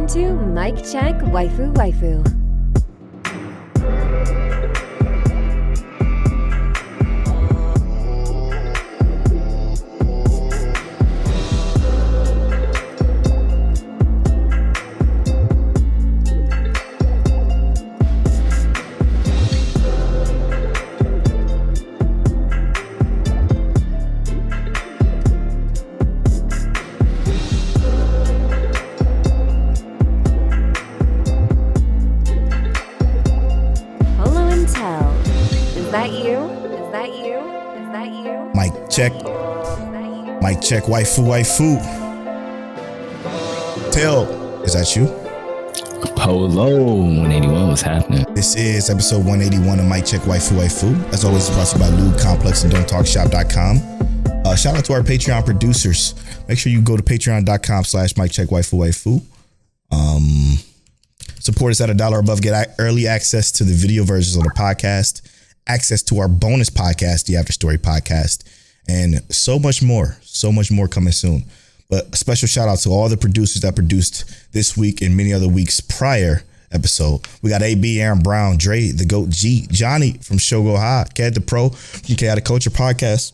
to Mic Check Waifu Waifu. Mic check, waifu. Telle, is that you? Polo 181, what's happening? This is episode 181 of Mic Check Waifu. As always, it's brought to you by Lube Complex and Don'tTalkShop.com. Shout out to our Patreon producers. Make sure you go to patreon.com/MicCheckWaifu. Support us at $1 above. Get early access to the video versions of the podcast, access to our bonus podcast, the After Story podcast, and so much more coming soon. But a special shout out to all the producers that produced this week and many other weeks prior episode. We got AB, Aaron Brown, Dre, the GOAT G, Johnny from Show Go High, Ked the Pro from Chaotic Culture Podcast,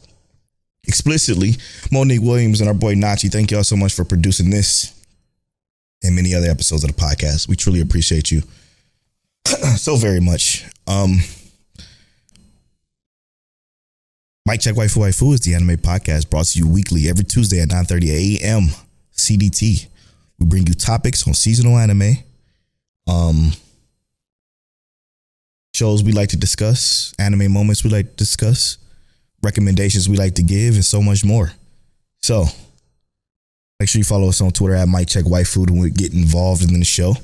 Explicitly, Monique Williams, and our boy Nachi. Thank y'all so much for producing this and many other episodes of the podcast. We truly appreciate you so very much. Mic Check Waifu is the anime podcast brought to you weekly every Tuesday at 9:30 a.m. CDT. We bring you topics on seasonal anime, shows we like to discuss, anime moments we like to discuss, recommendations we like to give, and so much more. So make sure you follow us on Twitter at Mic Check Waifu when we get involved in the show.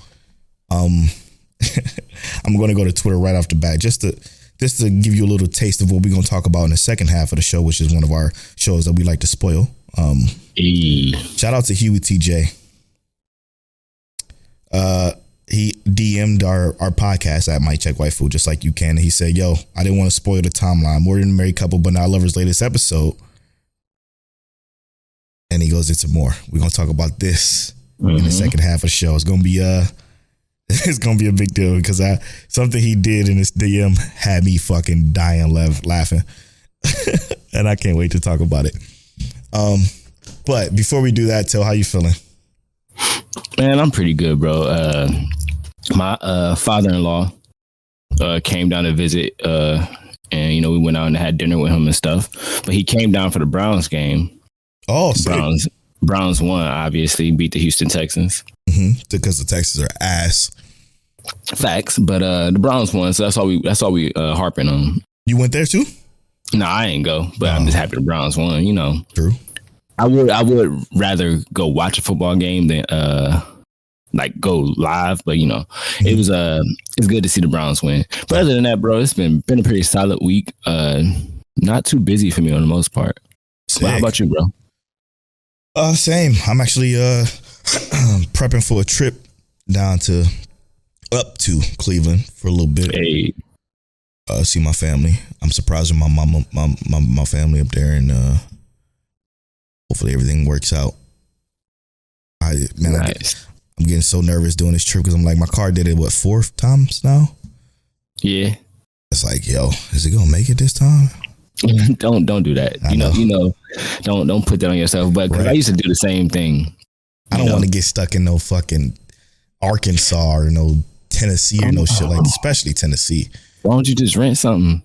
I'm going to go to Twitter right off the bat just to give you a little taste of what we're going to talk about in the second half of the show, which is one of our shows that we like to spoil. Shout out to Huey TJ. He DM'd our podcast at Mic Check Waifu, just like you can. And he said, yo, I didn't want to spoil the timeline. More Than a Married Couple, But Not Lovers latest episode. And he goes into more. We're going to talk about this in the second half of the show. It's going to be it's gonna be a big deal because something he did in his DM had me fucking dying laughing, and I can't wait to talk about it. But before we do that, Tell, how you feeling? Man, I'm pretty good, bro. My father-in-law came down to visit, and we went out and had dinner with him and stuff. But he came down for the Browns game. Oh, Browns won, obviously, beat the Houston Texans. Because the Texans are ass. Facts, but the Browns won, so that's all we harping on. You went there too? No, I ain't go, but I'm just happy the Browns won. True. I would rather go watch a football game than like go live, but it was it's good to see the Browns win. But other than that, bro, it's been a pretty solid week. Not too busy for me on the most part. How about you, bro? Same. I'm actually prepping for a trip up to Cleveland for a little bit. Hey. See my family. I'm surprising my mama, my family up there, and hopefully everything works out. Nice. I'm getting so nervous doing this trip because I'm like, my car did it 4 times now. Yeah. It's like, yo, is it gonna make it this time? Don't do that. Don't put that on yourself. But because I used to do the same thing. I don't want to get stuck in no fucking Arkansas or no Tennessee or no shit like, especially Tennessee. Why don't you just rent something?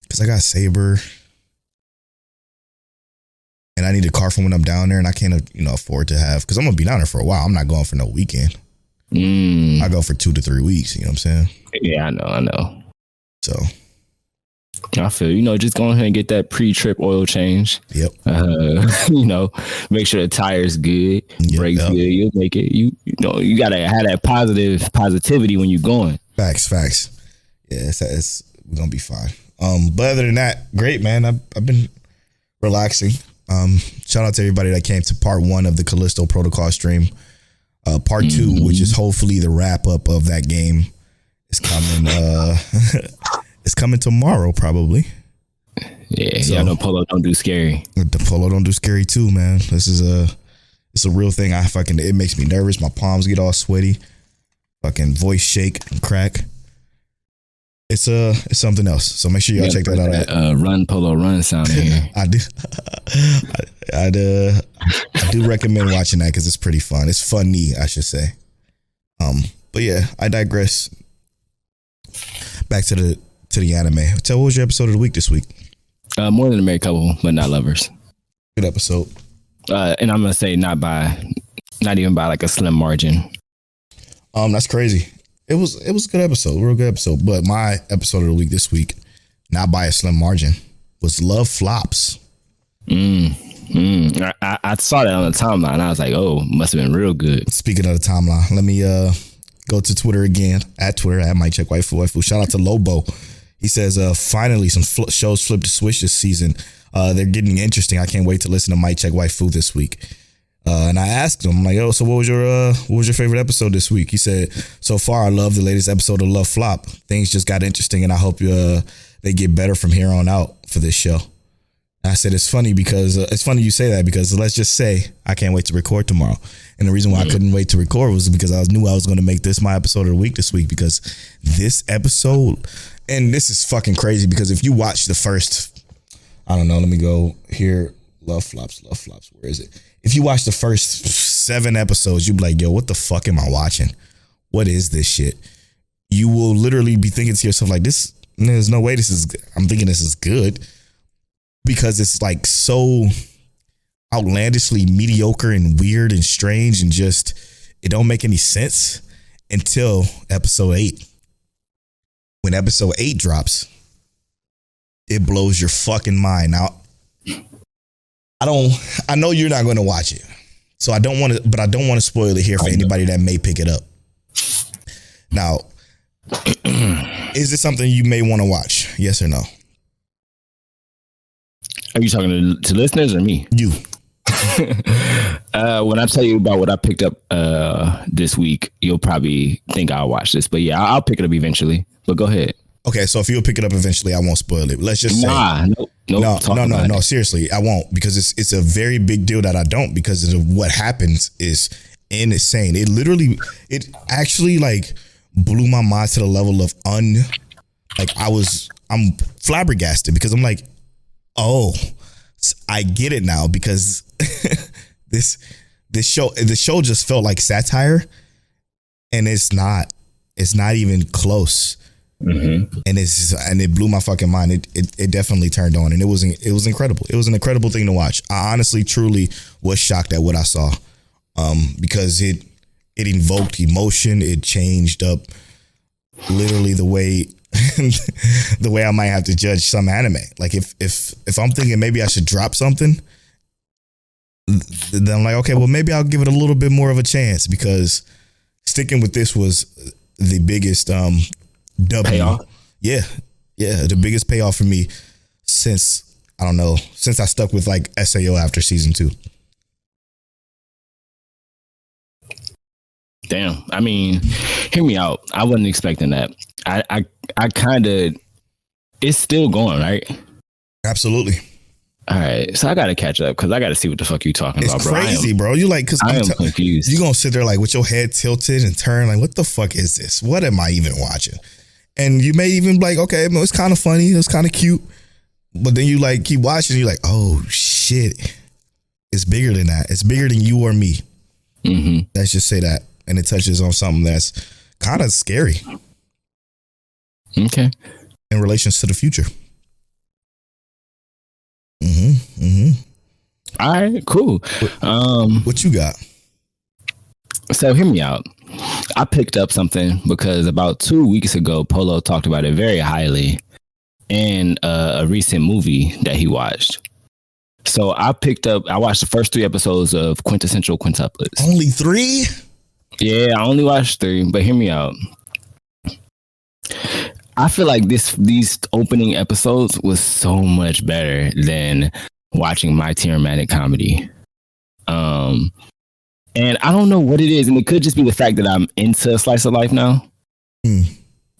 Because I got Sabre, and I need a car from when I'm down there, and I can't afford to have, because I'm gonna be down there for a while. I'm not going for no weekend. I go for 2 to 3 weeks. You know what I'm saying? Yeah, I know. So I feel, just go ahead and get that pre-trip oil change. Yep. Make sure the tire's good, brakes good. You'll make it. You gotta have that positivity when you're going. Facts. Yeah, we're gonna be fine. But other than that, great, man. I've been relaxing. Shout out to everybody that came to part 1 of the Callisto Protocol stream. Part 2, which is hopefully the wrap up of that game, is coming. It's coming tomorrow, probably. Yeah, no, Polo don't do scary. The Polo don't do scary too, man. This is It's a real thing. It makes me nervous. My palms get all sweaty. Fucking voice shake and crack. It's something else. So make sure y'all check that out. Run Polo Run sound in here. I do. I do recommend watching that because it's pretty fun. It's funny, I should say. But yeah, I digress. Back to the anime. Tell, what was your episode of the week this week? More Than a Married Couple, but not lovers. Good episode. And I'm gonna say not even by like a slim margin. That's crazy. It was a good episode, real good episode. But my episode of the week this week, not by a slim margin, was Love Flops. I saw that on the timeline. I was like, oh, must have been real good. Speaking of the timeline, let me go to Twitter again, at Twitter, at Mic Check Waifu. Shout out to Lobo. He says, finally, some shows flipped the switch this season. They're getting interesting. I can't wait to listen to Mic Check Waifu this week. And I asked him, I'm like, so what was your favorite episode this week? He said, so far, I love the latest episode of Love Flop. Things just got interesting, and I hope they get better from here on out for this show. And I said, it's funny you say that, because let's just say I can't wait to record tomorrow. And the reason why I couldn't wait to record was because I knew I was going to make this my episode of the week this week, because this episode, and this is fucking crazy, because if you watch the first, I don't know, let me go here, Love Flops, where is it? If you watch the first 7 episodes, you'll be like, yo, what the fuck am I watching? What is this shit? You will literally be thinking to yourself like, there's no way I'm thinking this is good, because it's like so outlandishly mediocre and weird and strange, and just, it don't make any sense until episode 8. When episode 8 drops, it blows your fucking mind. Now, I know you're not going to watch it, so I don't want to spoil it here for anybody that may pick it up. Now, is it something you may want to watch? Yes or no? Are you talking to listeners or me? You. When I tell you about what I picked up this week, you'll probably think I'll watch this. But yeah, I'll pick it up eventually. But go ahead. Okay, so if you'll pick it up eventually, I won't spoil it. Let's just say, no. Seriously, I won't, because it's a very big deal that I don't, because of what happens is insane. It actually like blew my mind to the level of I'm flabbergasted, because I'm like, oh, I get it now, because the show just felt like satire, and it's not even close. Mm-hmm. And it blew my fucking mind. It definitely turned on, and it was incredible. It was an incredible thing to watch. I honestly, truly was shocked at what I saw, because it invoked emotion. It changed up literally the way I might have to judge some anime. Like if I'm thinking maybe I should drop something, then I'm like, okay, well, maybe I'll give it a little bit more of a chance, because sticking with this was the biggest payoff. Yeah, the biggest payoff for me since I stuck with like SAO after season 2. Damn. I mean, hear me out. I wasn't expecting that. I kind of, it's still going, right? Absolutely. All right, so I gotta catch up, because I gotta see what the fuck you talking about, bro. It's crazy, bro. You like, because I am confused. You gonna sit there like with your head tilted and turn like, what the fuck is this? What am I even watching? And you may even be like, okay, it's kind of funny, it's kind of cute, but then you like keep watching, and you're like, oh shit, it's bigger than that. It's bigger than you or me. Mm-hmm. Let's just say that, and it touches on something that's kind of scary. Okay. In relations to the future. All right, cool. What you got? So hear me out. I picked up something because about 2 weeks ago, Polo talked about it very highly in a recent movie that he watched. So I watched the first 3 episodes of Quintessential Quintuplets. Only 3? Yeah, I only watched 3, but hear me out. I feel like these opening episodes was so much better than watching My Teen Romantic Comedy. And I don't know what it is, and it could just be the fact that I'm into slice of life now. You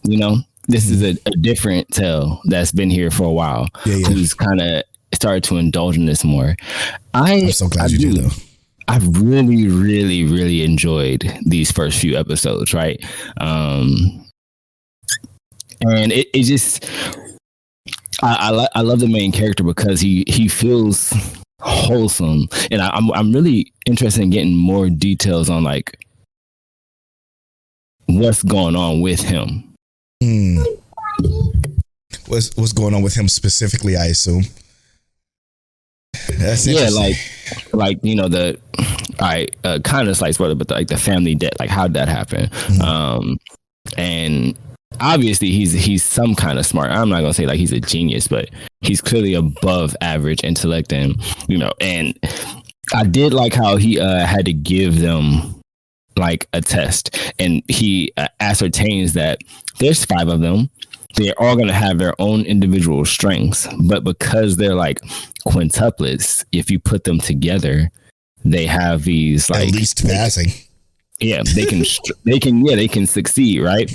know, this is a different Telle that's been here for a while, who's kind of started to indulge in this more. I'm so glad you do, though. I've really, really, really enjoyed these first few episodes, right? And it just, I love the main character because he feels wholesome, and I'm really interested in getting more details on like what's going on with him. What's going on with him specifically? I assume. That's interesting. like you know kind of slice brother, but like the family debt, like how'd that happen? And obviously he's some kind of smart. I'm not gonna say like he's a genius, but he's clearly above average intellect, and you know, and I did like how he had to give them like a test, and he ascertains that there's 5 of them. They're all going to have their own individual strengths, but because they're like quintuplets, if you put them together, they have these like at least passing. Yeah, they can succeed, right?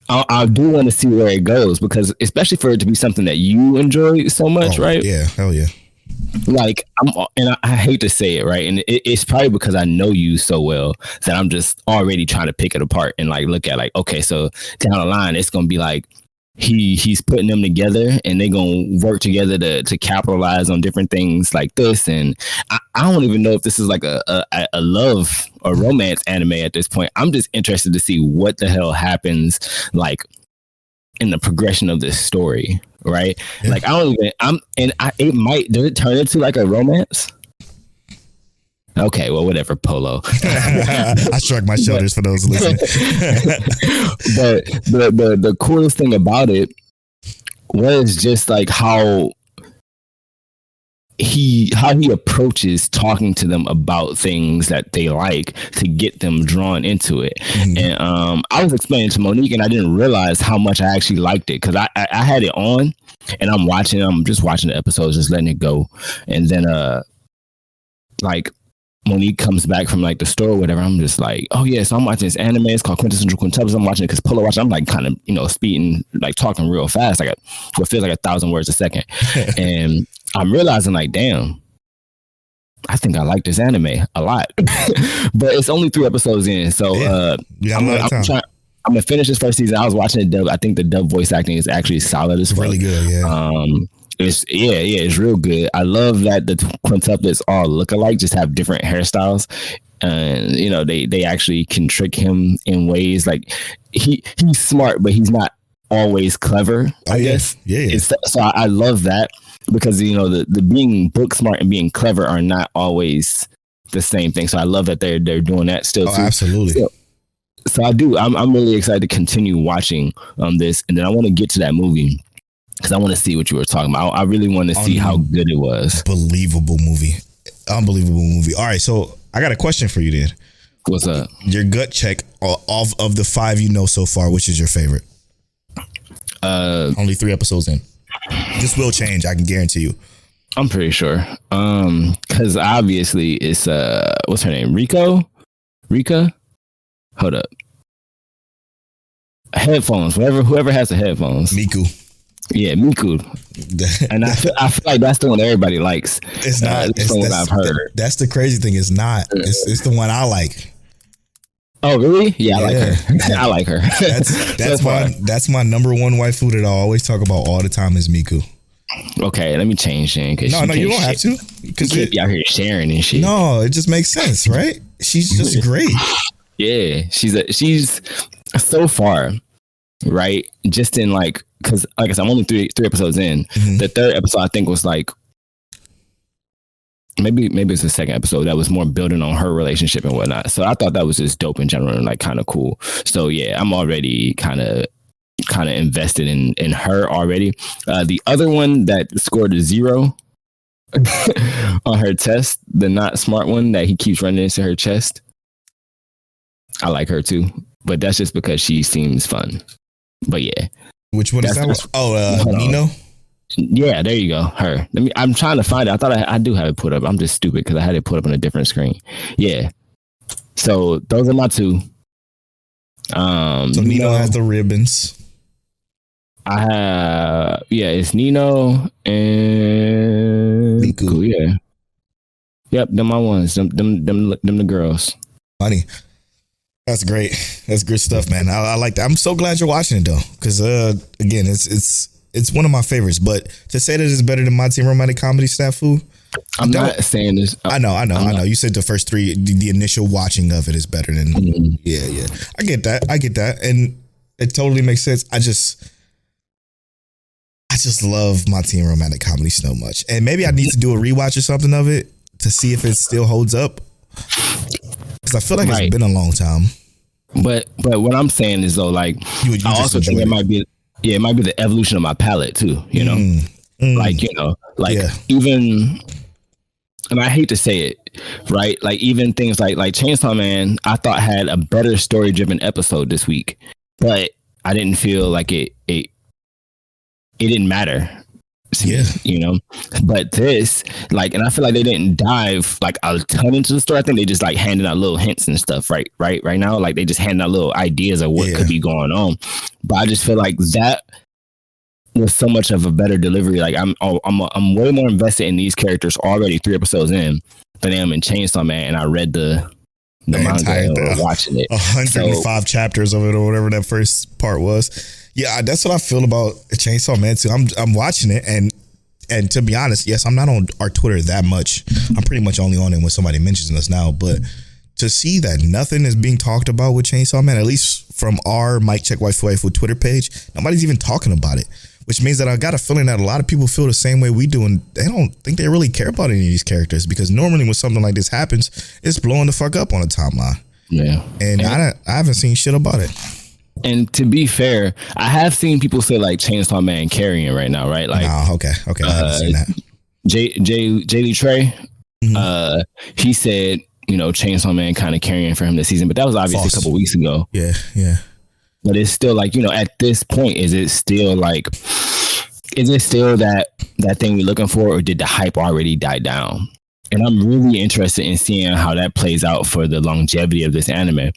I do want to see where it goes, because especially for it to be something that you enjoy so much, right? Yeah, hell yeah. Like I hate to say it, right? And it's probably because I know you so well that I'm just already trying to pick it apart and like look at like, okay, so down the line it's gonna be like he's putting them together and they're gonna work together to capitalize on different things like this. And I don't even know if this is like a love or romance anime at this point. I'm just interested to see what the hell happens like in the progression of this story, right? Yeah. Like it might, does it turn into like a romance? Okay, well, whatever, Polo. I shrugged my shoulders for those listening. But the coolest thing about it was just like how he approaches talking to them about things that they like to get them drawn into it. And I was explaining to Monique, and I didn't realize how much I actually liked it, because I had it on and I'm just watching the episodes, just letting it go. And then like Monique comes back from like the store or whatever. I'm just like, oh yeah, so I'm watching this anime. It's called Quintessential Quintuplets. I'm watching it because Polo watching. I'm like kind of, you know, speeding, like talking real fast, like what feels like 1,000 words a second. And I'm realizing like, damn, I think I like this anime a lot. But it's only 3 episodes in, so I'm gonna finish this first season. I was watching the dub. I think the dub voice acting is actually solid as fuck. Really good, yeah. It's real good. I love that the quintuplets all look alike, just have different hairstyles, and you know they actually can trick him in ways like he's smart, but he's not always clever. I guess. Yeah. So I love that, because you know the being book smart and being clever are not always the same thing. So I love that they're doing that still. Oh, absolutely. So I do. I'm really excited to continue watching this, and then I want to get to that movie, because I want to see what you were talking about. I really want to see how good it was. Unbelievable movie. All right, so I got a question for you then. What's up? Your gut check of the 5 you know so far, which is your favorite? Only 3 episodes in. This will change, I can guarantee you. I'm pretty sure. Because obviously it's what's her name? Rika? Hold up. Headphones. Whoever has the headphones. Miku. Yeah, Miku. And I feel like that's the one that everybody likes. It's not. It's the one I've heard. That's the crazy thing. It's not. It's the one I like. Oh really? Yeah, I like her. I like her. That's my number 1 waifu that I always talk about all the time is Miku. Okay, let me change then. No, you don't have to. Because you out here sharing and shit. No, it just makes sense, right? She's just great. Yeah, she's so far, right? Just in like, because like I said, I'm only three episodes in. The 3rd episode I think was like, maybe it's the 2nd episode that was more building on her relationship and whatnot. So I thought that was just dope in general and like kind of cool. So yeah, I'm already kind of invested in her already. The other one that scored a 0 on her test, the not smart one that he keeps running into her chest, I like her too, but that's just because she seems fun. But yeah, which one is that? Nino. Yeah, there you go. Her. I'm trying to find it. I thought I do have it put up. I'm just stupid because I had it put up on a different screen. Yeah. So those are my 2. So Nino has the ribbons. I have it's Nino and Miku. Yep, them my ones. Them the girls. Funny. That's great. That's good stuff, man. I like that. I'm so glad you're watching it though, because again, it's one of my favorites. But to say that it's better than My Teen Romantic Comedy Snafu, I'm not saying this. I know. You said the first three, the initial watching of it is better than. Mm-hmm. Yeah. I get that, and it totally makes sense. I just love My Teen Romantic Comedy so much, and maybe I need to do a rewatch or something of it to see if it still holds up. Because I feel like it's been a long time. But what I'm saying is though, like you I also think it might be the evolution of my palate too. You know, even, and I hate to say it, right? Like even things like Chainsaw Man, I thought had a better story driven episode this week, but I didn't feel like it didn't matter. Yeah, you know, but this, like, and I feel like they didn't dive like a ton into the story. I think they just like handed out little hints and stuff right now. Like they just handed out little ideas of what could be going on. But I just feel like that was so much of a better delivery. Like I'm way more invested in these characters already 3 episodes in than I am in Chainsaw Man. And I read the manga or watching it. 105 chapters of it or whatever that first part was. Yeah, that's what I feel about Chainsaw Man too. I'm watching it, and to be honest, yes, I'm not on our Twitter that much. I'm pretty much only on it when somebody mentions us now. But to see that nothing is being talked about with Chainsaw Man, at least from our Mike Check Waifu Twitter page, nobody's even talking about it. Which means that I got a feeling that a lot of people feel the same way we do, and they don't think they really care about any of these characters, because normally when something like this happens, it's blowing the fuck up on the timeline. Yeah, and I haven't seen shit about it. And to be fair, I have seen people say like Chainsaw Man carrying right now, right? Like, okay, I haven't seen that. J Lee Trey, he said, you know, Chainsaw Man kind of carrying for him this season, but that was obviously a couple weeks ago. Yeah. But it's still like, you know, at this point, is it still that thing we're looking for, or did the hype already die down? And I'm really interested in seeing how that plays out for the longevity of this anime.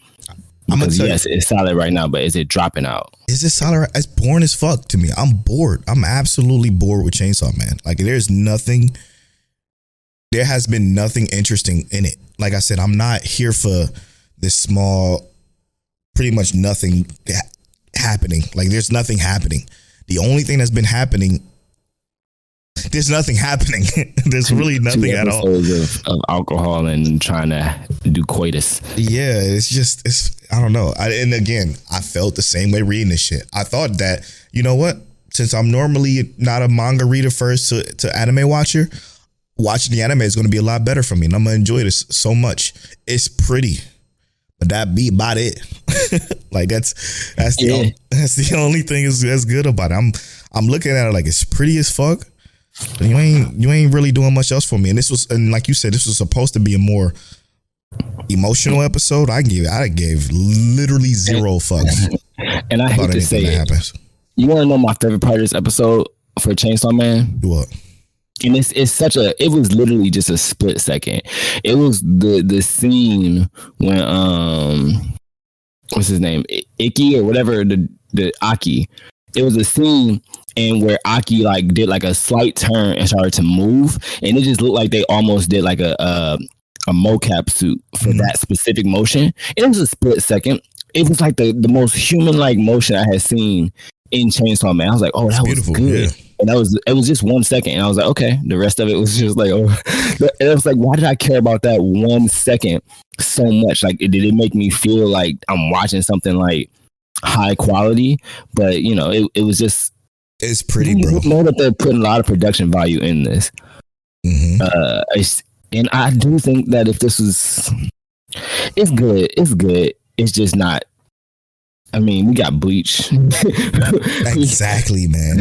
Because yes, it's solid right now, but is it dropping out? Is it solid? It's boring as fuck to me. I'm bored. I'm absolutely bored with Chainsaw Man. Like there has been nothing interesting in it. Like I said, I'm not here for this small, pretty much nothing happening. Like there's nothing happening. The only thing that's been happening, there's nothing happening. There's really nothing at all. Of alcohol and trying to do coitus. Yeah, it's I don't know. And again, I felt the same way reading this shit. I thought that, you know what? Since I'm normally not a manga reader first to anime watcher, watching the anime is going to be a lot better for me, and I'm going to enjoy this so much. It's pretty, but that be about it. Like that's the only thing that's good about it. I'm looking at it like it's pretty as fuck. But you ain't really doing much else for me. And like you said, this was supposed to be a more emotional episode. I gave literally zero fucks. And I hate to say it. You want to know my favorite part of this episode for Chainsaw Man? What? And it was literally just a split second. It was the scene when what's his name? Icky or whatever, the Aki. It was a scene and where Aki like did like a slight turn and started to move, and it just looked like they almost did like a mocap suit for that specific motion. It was a split second. It was like the most human like motion I had seen in Chainsaw Man. I was like, oh, that was beautiful, good. Yeah. And it was just 1 second, and I was like, okay. The rest of it was just like, oh. And it was like, why did I care about that 1 second so much? Like, did it make me feel like I'm watching something like high quality? But you know, it was just. It's pretty, bro. You know that they're putting a lot of production value in this. And I do think that if this was, it's good. It's just not. I mean, we got Bleach. Exactly, man.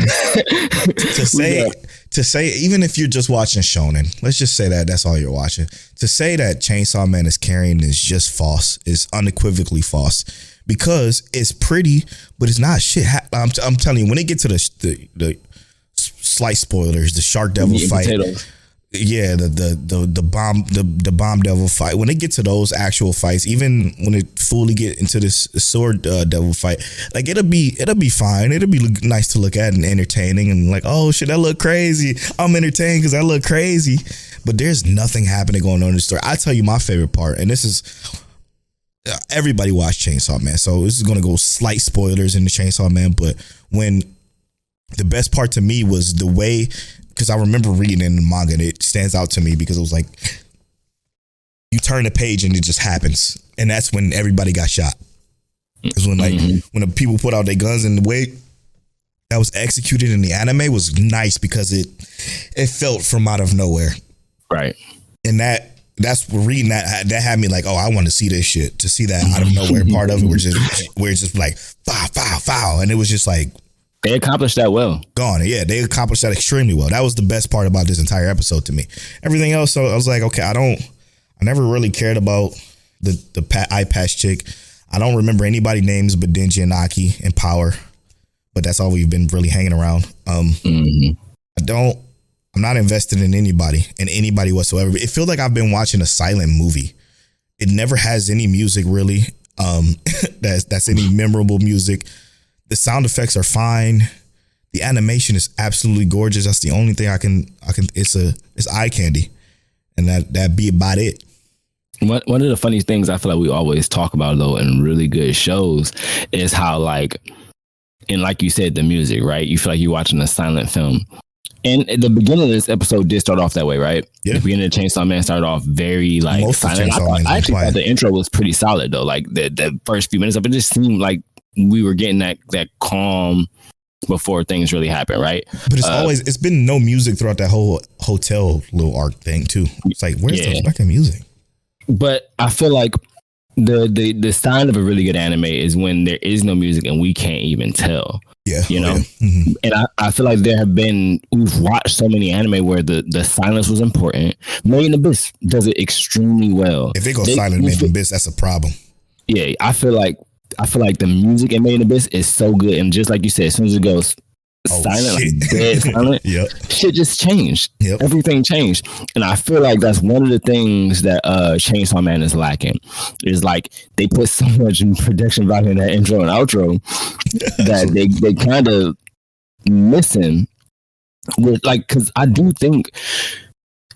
To say, even if you're just watching shonen, let's just say that's all you're watching. To say that Chainsaw Man is carrying is just false. Is unequivocally false, because it's pretty, but it's not shit. I'm telling you, when they get to the slight spoilers, the Shark Devil fight. Potatoes. Yeah, the bomb devil fight. When they get to those actual fights, even when it fully get into this sword devil fight, like it'll be fine. It'll be nice to look at and entertaining, and like, oh shit, that look crazy. I'm entertained because I look crazy. but there's nothing happening going on in the story. I tell you my favorite part, and this is everybody watch Chainsaw Man, so this is gonna go slight spoilers in the Chainsaw Man, but when the best part to me was the way, because I remember reading in the manga and it stands out to me because it was like you turn the page and it just happens, and that's when everybody got shot. Because when when the people put out their guns, and the way that was executed in the anime was nice because it felt from out of nowhere, right? And that's reading that had me like, oh, I want to see this shit, to see that out of nowhere part of it, where it's just like foul, and it was just like they accomplished that well. Gone, yeah, they accomplished that extremely well. That was the best part about this entire episode to me. Everything else, so I was like, okay, I never really cared about the eye patch chick. I don't remember anybody names but Denji and Aki and Power, but that's all we've been really hanging around. I'm not invested in anybody whatsoever. It feels like I've been watching a silent movie. It never has any music really. That's any memorable music. The sound effects are fine. The animation is absolutely gorgeous. That's the only thing I can. It's eye candy, and that be about it. One of the funny things I feel like we always talk about though in really good shows is how like you said, the music, right? You feel like you're watching a silent film. And at the beginning of this episode did start off that way, right? Yeah. The beginning of Chainsaw Man started off very like most silent. I actually thought the intro was pretty solid though. Like the first few minutes of it just seemed like we were getting that calm before things really happen, right? But it's been no music throughout that whole hotel little arc thing too. It's like, where's the fucking music? But I feel like the sign of a really good anime is when there is no music and we can't even tell. Yeah, you know, and I feel like we've watched so many anime where the silence was important. Made in Abyss does it extremely well. If they go silent in Made in Abyss, that's a problem. Yeah, I feel like the music in Made in Abyss is so good, and just like you said, as soon as it goes silent, like dead silent, shit just changed. Everything changed, and I feel like that's one of the things that Chainsaw Man is lacking. Is like they put so much production value in that intro and outro that they kind of missing with, like, because I do think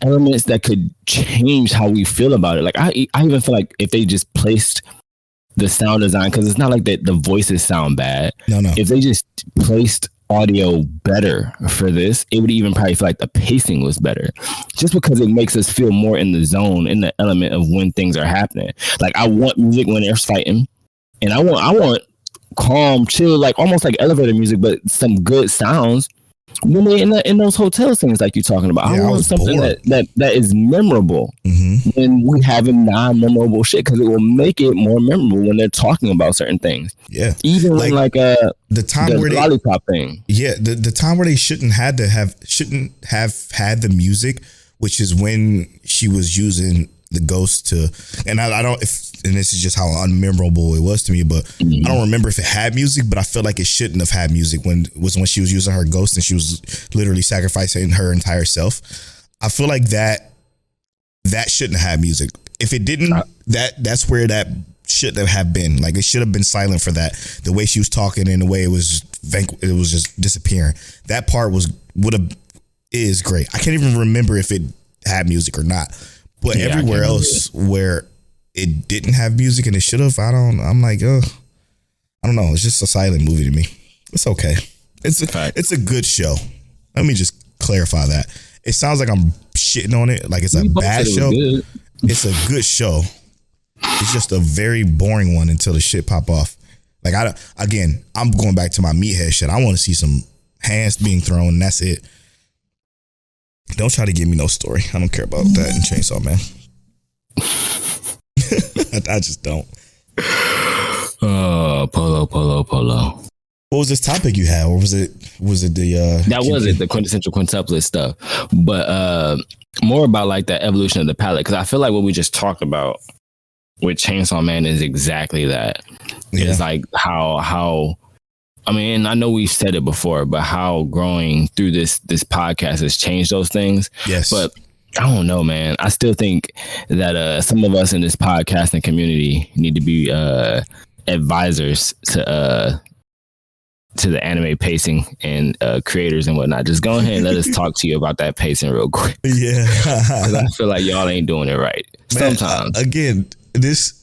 elements that could change how we feel about it. Like I even feel like if they just placed the sound design, because it's not like that the voices sound bad. No. If they just placed audio better for this, it would even probably feel like the pacing was better, just because it makes us feel more in the zone, in the element of when things are happening. Like I want music when they're fighting, and I want calm, chill, like almost like elevator music, but some good sounds when they in those hotel scenes like you're talking about. I want something that is memorable when we have non-memorable shit, because it will make it more memorable when they're talking about certain things. Yeah, even like, when like the time where lollipop thing. Yeah, the time where they shouldn't have had the music, which is when she was using the ghost to, and I don't, and this is just how unmemorable it was to me, but I don't remember if it had music, but I feel like it shouldn't have had music when she was using her ghost and she was literally sacrificing her entire self. I feel like that shouldn't have music. If it didn't, that's where that shouldn't have been. Like it should have been silent for that. The way she was talking and the way it was just disappearing. That part is great. I can't even remember if it had music or not. But everywhere else where it didn't have music and it should have, I'm like, I don't know. It's just a silent movie to me. It's okay. It's a good show. Let me just clarify that. It sounds like I'm shitting on it, like it's a bad show. It's a good show. It's just a very boring one until the shit pop off. Like I'm going back to my meathead shit. I want to see some hands being thrown, and that's it. Don't try to give me no story. I don't care about that in Chainsaw Man. I just don't. Polo. What was this topic you had, or was it the that wasn't the quintessential quintuplet stuff, but more about like the evolution of the palette, because I feel like what we just talked about with Chainsaw Man is exactly that. It's like how I mean, I know we've said it before, but how growing through this podcast has changed those things. Yes. But I don't know, man. I still think that some of us in this podcasting community need to be advisors to to the anime pacing and creators and whatnot, just go ahead and let us talk to you about that pacing real quick. Yeah. 'Cause I feel like y'all ain't doing it right. Man, Sometimes. again, this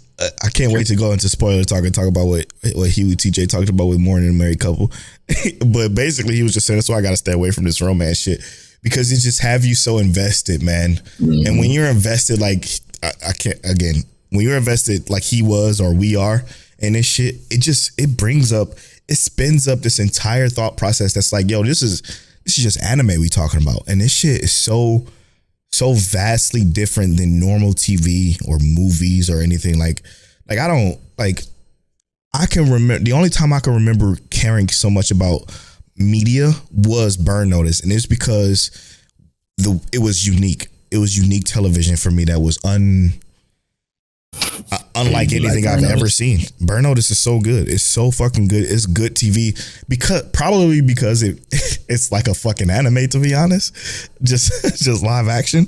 I can't wait to go into spoiler talk and talk about what Huey TJ talked about with Morning and Married Couple. But basically, he was just saying that's why I got to stay away from this romance shit, because it just have you so invested, man. Mm-hmm. And when you're invested, like I can't again, when you're invested like he was or we are in this shit, it spins up this entire thought process that's like, yo, this is just anime we talking about, and this shit is so vastly different than normal TV or movies or anything. Like I can remember the only time I can remember caring so much about media was Burn Notice, and it's because it was unique. It was unique television for me that was unlike anything I've ever seen. Burn Notice is so good. It's so fucking good. It's good TV because it's like a fucking anime, to be honest. Just live action.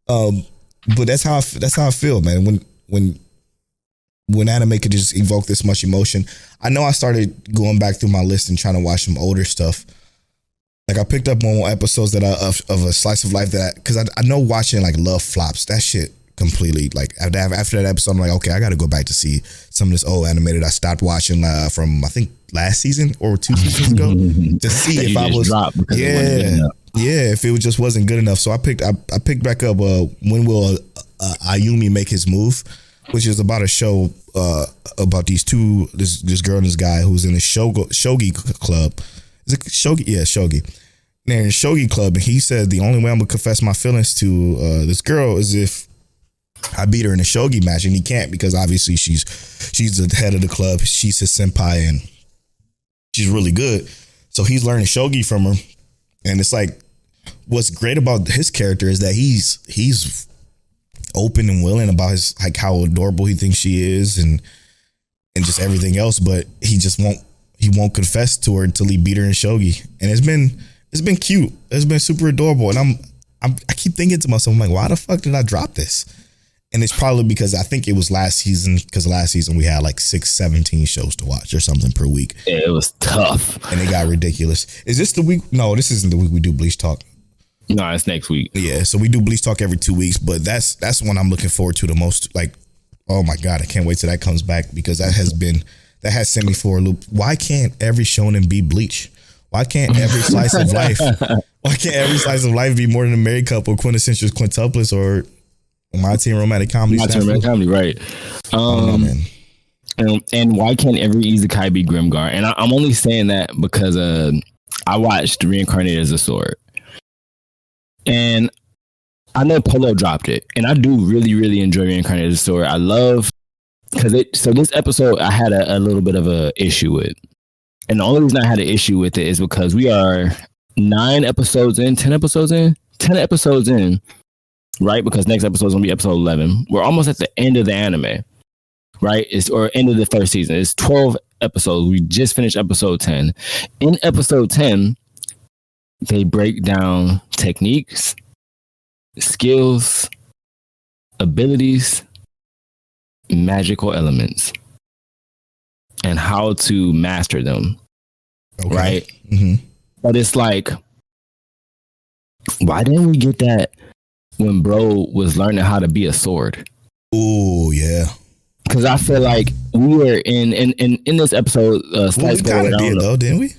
But that's how I feel, man. When anime could just evoke this much emotion. I know I started going back through my list and trying to watch some older stuff. Like I picked up more episodes of a slice of life because I know watching like Love Flops, that shit completely, like after that episode, I'm like, okay, I got to go back to see some of this old animated I stopped watching from I think last season or 2 seasons ago to see if I was if it just wasn't good enough. So I picked back up When Will Ayumi Make His Move, which is about a show about this girl and this guy who's in a shogi club. Is it shogi? Yeah, shogi. They're in a shogi club, and he said the only way I'm gonna confess my feelings to this girl is if I beat her in a shogi match, and he can't because obviously she's the head of the club. She's his senpai, and she's really good. So he's learning shogi from her, and it's like what's great about his character is that he's open and willing about his like how adorable he thinks she is, and just everything else, but he won't confess to her until he beat her in shogi, and it's been cute. It's been super adorable, and I keep thinking to myself, I'm like, why the fuck did I drop this? And it's probably because I think it was last season, because last season we had like 17 shows to watch or something per week. Yeah, it was tough. And it got ridiculous. Is this the week? No, this isn't the week we do Bleach Talk. No, it's next week. Yeah, so we do Bleach Talk every 2 weeks, but that's one I'm looking forward to the most. Like, oh my God, I can't wait till that comes back, because that has sent me for a loop. Why can't every shonen be Bleach? Why can't every slice of life? Why can't every slice of life be more than a married couple, quintessential quintuplets, or My Teen Romantic Comedy? My Teen Romantic Comedy, right? And why can't every isekai be Grimgar? And I'm only saying that because I watched Reincarnated as a Sword, and I know Polo dropped it, and I do really, really enjoy Reincarnated as a Sword. I love so this episode I had a little bit of a issue with, and the only reason I had an issue with it is because we are 10 episodes in, right? Because next episode is gonna be episode 11. We're almost at the end of the anime, right? Or end of the first season. It's 12 episodes. We just finished episode 10. In episode 10, they break down techniques, skills, abilities, magical elements, and how to master them. Okay. Right? Mm-hmm. But it's like, why didn't we get that when bro was learning how to be a sword? Oh yeah. Because I feel like we were in this episode. We kind of did though, didn't we?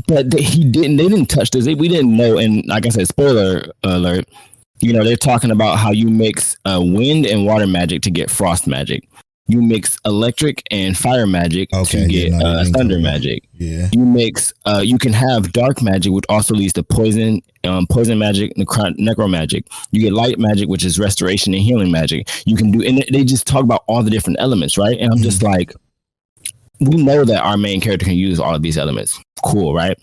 But they didn't touch this. We didn't know. And like I said, spoiler alert. You know, they're talking about how you mix wind and water magic to get frost magic. You mix electric and fire magic to get thunder magic. Yeah. You mix. You can have dark magic, which also leads to poison magic, necro magic. You get light magic, which is restoration and healing magic. You can do, and they just talk about all the different elements, right? And I'm just like, we know that our main character can use all of these elements. Cool, right?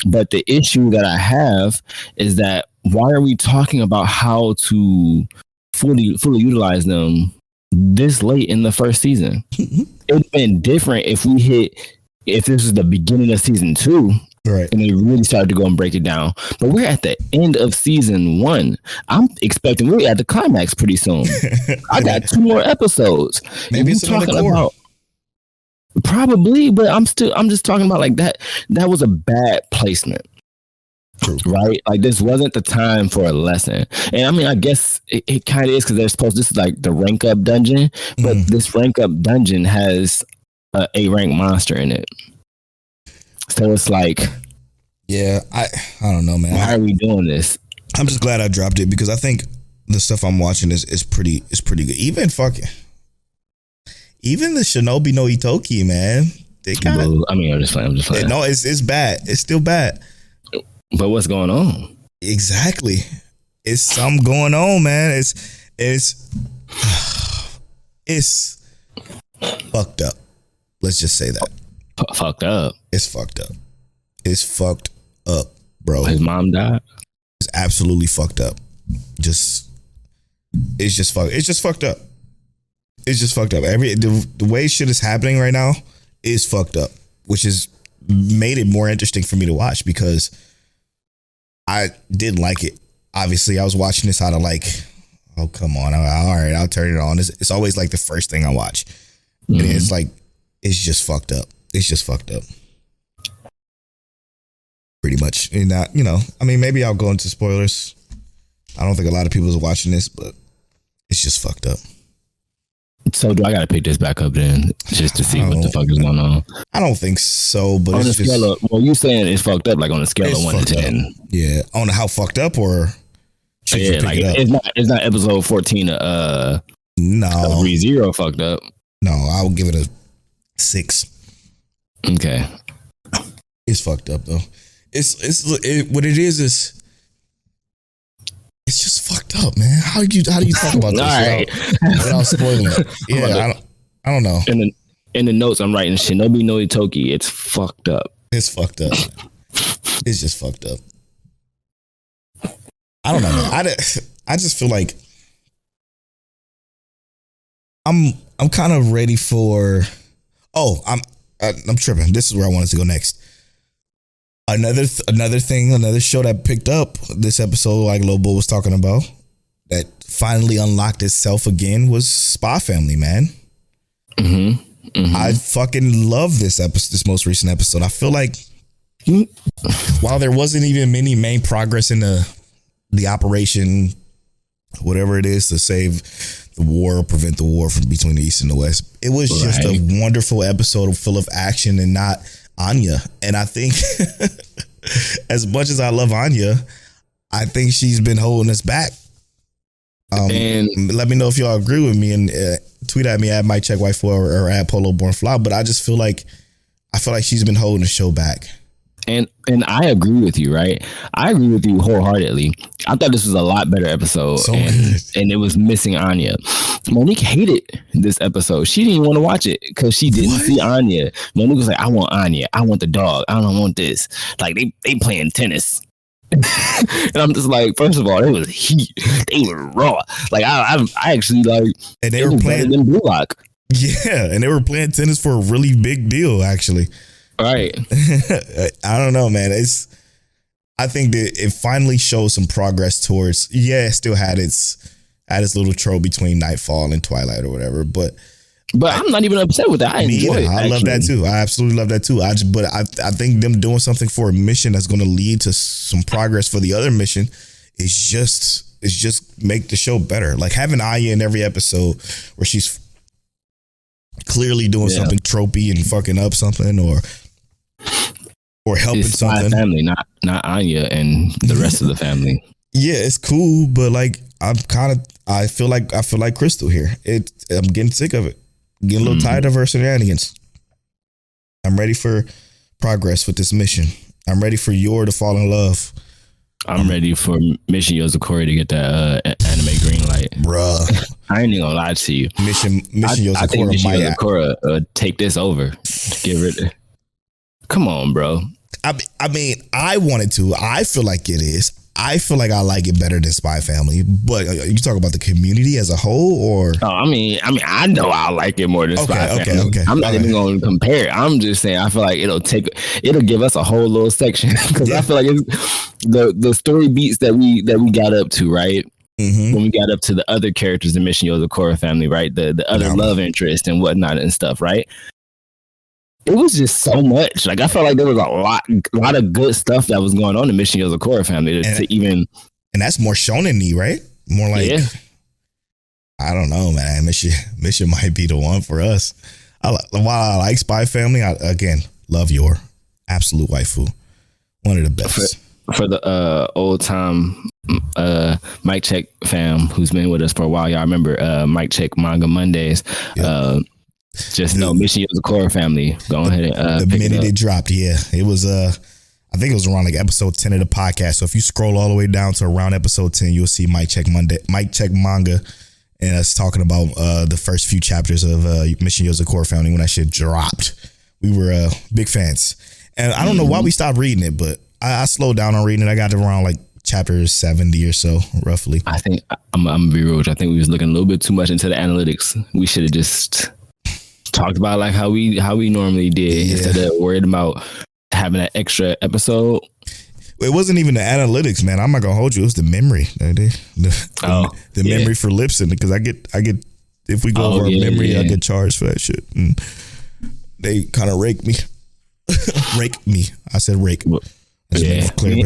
But the issue that I have is that why are we talking about how to fully utilize them this late in the first season? It'd been different if this is the beginning of season 2, right? And they really started to go and break it down. But we're at the end of season 1. I'm expecting we're at the climax pretty soon. I got 2 more episodes. Maybe it's talking about. Probably, but I'm just talking about like that. That was a bad placement. True. Right? Like this wasn't the time for a lesson. And I mean, I guess it kind of is because this is like the rank up dungeon, but this rank up dungeon has a rank monster in it. So it's like, yeah, I don't know, man. Why are we doing this? I'm just glad I dropped it because I think the stuff I'm watching is pretty good. Even the Shinobi no Itoki, man. I'm just playing. No, it's bad. It's still bad. But what's going on? Exactly. It's something going on, man. It's fucked up. Let's just say that. Fucked up. It's fucked up. It's fucked up, bro. His mom died? It's absolutely fucked up. It's just fucked up. It's just fucked up. The way shit is happening right now is fucked up, which has made it more interesting for me to watch because I did like it. Obviously, I was watching this out of like, oh, come on. All right, I'll turn it on. It's always like the first thing I watch. And it's like, it's just fucked up. It's just fucked up. Pretty much. And that, I mean, maybe I'll go into spoilers. I don't think a lot of people are watching this, but it's just fucked up. So do I gotta pick this back up then, just to see what the fuck is going on? I don't think so, but on it's the scale of, well, you saying it's fucked up, like on a scale of 1 to 10. Up. Yeah, on how fucked up or yeah, like it's not episode 14. No, ReZero fucked up. No, I would give it a 6. Okay, it's fucked up though. What it is. It's just fucked up, man. How do you talk about this without spoiling it? Yeah, I don't know. In the notes, I'm writing Shinobi no Itoki. It's fucked up. It's fucked up. It's just fucked up. I don't know, man. I just feel like I'm kind of ready for. Oh, I'm tripping. This is where I wanted to go next. Another show that picked up this episode, like Lobo was talking about, that finally unlocked itself again was Spy Family, man. I fucking love this most recent episode. I feel like while there wasn't even many main progress in the operation, whatever it is to save the war, prevent the war from between the East and the West, it was just a wonderful episode full of action and not Anya. And I think as much as I love Anya, I think she's been holding us back. And let me know if y'all agree with me and tweet at me at Mike Check White or at Polo Born Fly. But I just feel like she's been holding the show back. And I agree with you, right? I agree with you wholeheartedly. I thought this was a lot better episode, and it was missing Anya. Monique hated this episode. She didn't even want to watch it because she didn't see Anya. Monique was like, "I want Anya. I want the dog. I don't want this." Like they playing tennis. And I'm just like, first of all, it was heat. They were raw. Like I actually like, and they were playing in Blue Lock. Yeah, and they were playing tennis for a really big deal, actually. Right. I don't know, man. I think that it finally shows some progress towards. Yeah, it still had its little trope between Nightfall and Twilight or whatever, but I'm not even upset with that. I enjoy it. I love that too. I absolutely love that too. I think them doing something for a mission that's going to lead to some progress for the other mission is just make the show better. Like having Aya in every episode where she's clearly doing something tropey and fucking up something or helping it's something. Family, not Anya and the rest of the family. Yeah, it's cool, but like I feel like Crystal here. I'm getting sick of it. Getting a little tired of her shenanigans. I'm ready for progress with this mission. I'm ready for Yor to fall in love. I'm ready for Mission Yozakura to get that anime green light. Bruh. I ain't even gonna lie to you. Mission Yozakura I think Mission Yozakura take this over. Get rid of. Come on, bro. I mean, I wanted to. I feel like it is. I feel like I like it better than Spy Family. But you talk about the community as a whole, or? Oh, I mean, I know I like it more than Spy Family. Okay. I'm not even going to compare it. I'm just saying I feel like it'll give us a whole little section because I feel like it's the story beats that we got up to, right? Mm-hmm. When we got up to the other characters in Mission Yozakura family, right? The other love interest and whatnot and stuff, right? it was just so much. Like I felt like there was a lot of good stuff that was going on in Mission Yozakura family to even. And that's more shonen-y, right? More like, I don't know, man. Mission might be the one for us. While I like Spy Family, I again love your absolute waifu. One of the best. For the old time Mike Check fam who's been with us for a while, y'all remember Mike Check Manga Mondays. Yep. Just know Mission Yozakura family. Go ahead and the minute it dropped, it was I think it was around like episode 10 of the podcast. So if you scroll all the way down to around episode 10, you'll see Mike Check Manga, and us talking about the first few chapters of Mission Yozakura family when that shit dropped. We were big fans, and I don't know why we stopped reading it, but I slowed down on reading it. I got to around like chapter 70 or so, roughly. I think I'm gonna be real with you. I think we was looking a little bit too much into the analytics. We should have just talked about like how we normally did instead of worried about having that extra episode. It wasn't even the analytics, man. I'm not gonna hold you. It was the memory. The memory for lip sync, because I get if we go over our memory, I get charged for that shit, and they kind of rake me. Rake me. I said rake. Make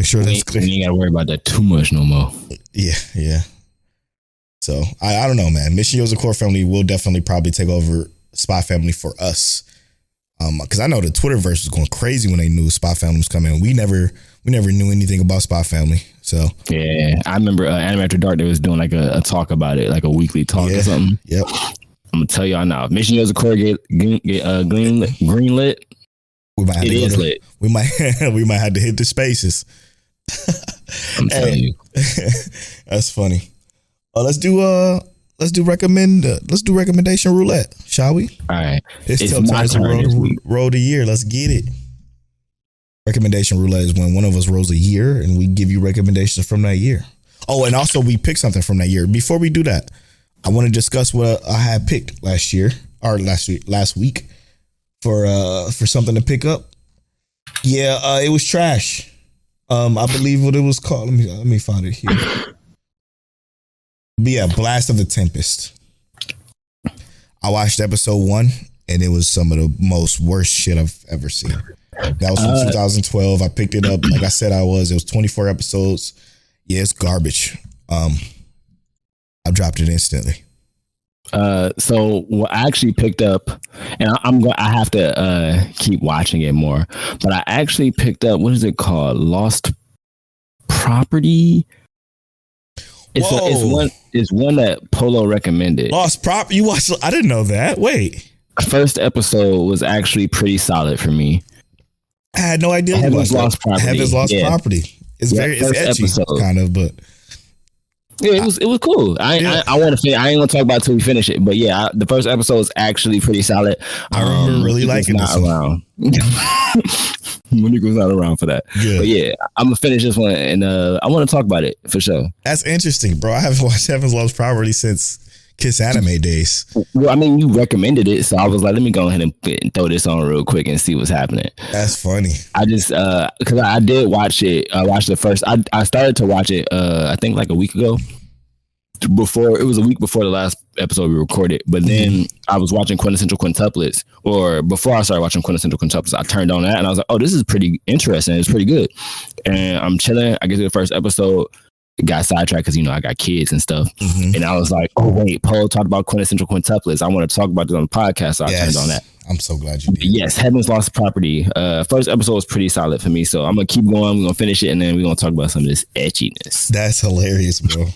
sure that's clear. You ain't gotta worry about that too much no more. Yeah. So I don't know, man. Mission Yozakura family will definitely probably take over Spy Family for us. Because I know the Twitterverse was going crazy when they knew Spy Family was coming. We never knew anything about Spy Family. So yeah, I remember Anime After Dark. They was doing like a talk about it, like a weekly talk or something. Yep. I'm gonna tell y'all now. Mission Yozakura get green lit. We might have it is lit. We might have to hit the spaces. I'm telling you. That's funny. Let's do recommendation roulette, shall we? All right. It's my turn. Roll the year. Let's get it. Recommendation roulette is when one of us rolls a year and we give you recommendations from that year. Oh, and also we pick something from that year. Before we do that, I want to discuss what I had picked last week for something to pick up. Yeah, it was trash. I believe what it was called. Let me find it here. But yeah, Blast of the Tempest. I watched episode 1 and it was some of the most worst shit I've ever seen. That was from 2012. I picked it up like I said it was 24 episodes. Yeah, it's garbage. I dropped it instantly. So what I actually picked up, and I have to keep watching it more, but I actually picked up, what is it called? Lost Property. It's one that Polo recommended. Lost Property. You watched? I didn't know that. Wait. First episode was actually pretty solid for me. I had no idea. Heaven's Lost Property. Heaven's Lost Property. It's it's edgy, episode. Kind of, but yeah, it was cool. I want to. I ain't gonna talk about it till we finish it, but yeah, the first episode is actually pretty solid. I remember really liking this one. Monique was not around for that. Yeah. But yeah, I'm gonna finish this one, and I want to talk about it for sure. That's interesting, bro. I haven't watched Heaven's Lost Property since Kiss Anime days. Well, I mean, you recommended it, so I was like, let me go ahead and throw this on real quick and see what's happening. That's funny. I just because I did watch it. I watched the first. I started to watch it. I think like a week ago. It was a week before the last episode we recorded, but then I was watching Quintessential Quintuplets, or before I started watching Quintessential Quintuplets, I turned on that and I was like, oh, this is pretty interesting. It's pretty good. And I'm chilling. I get to the first episode, got sidetracked because, I got kids and stuff. And I was like, oh, wait, Paul talked about Quintessential Quintuplets. I want to talk about this on the podcast. So I turned on that. I'm so glad you did. Yes, Heaven's Lost Property. First episode was pretty solid for me. So I'm going to keep going. We're going to finish it. And then we're going to talk about some of this etchiness. That's hilarious, bro.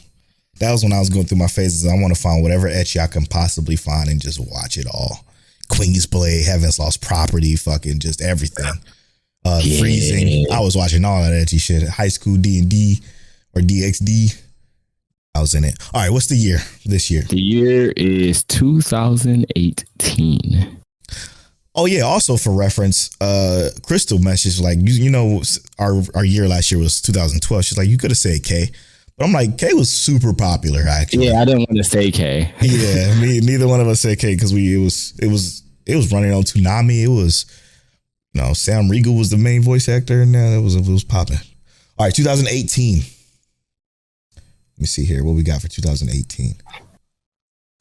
That was when I was going through my phases. I want to find whatever etchy I can possibly find and just watch it all. Queen's Blade, Heaven's Lost Property, fucking just everything. Freezing. I was watching all that etchy shit. High School D&D or DxD. I was in it. All right, what's the year this year? The year is 2018. Oh yeah. Also for reference, Crystal messaged like, our year last year was 2012. She's like, you could have said K. But I'm like, K was super popular, actually. Yeah, I didn't want to say K. Yeah, neither one of us said K because it was running on Toonami. It was, Sam Riegel was the main voice actor, and it was popping. All right, 2018. Let me see here what we got for 2018.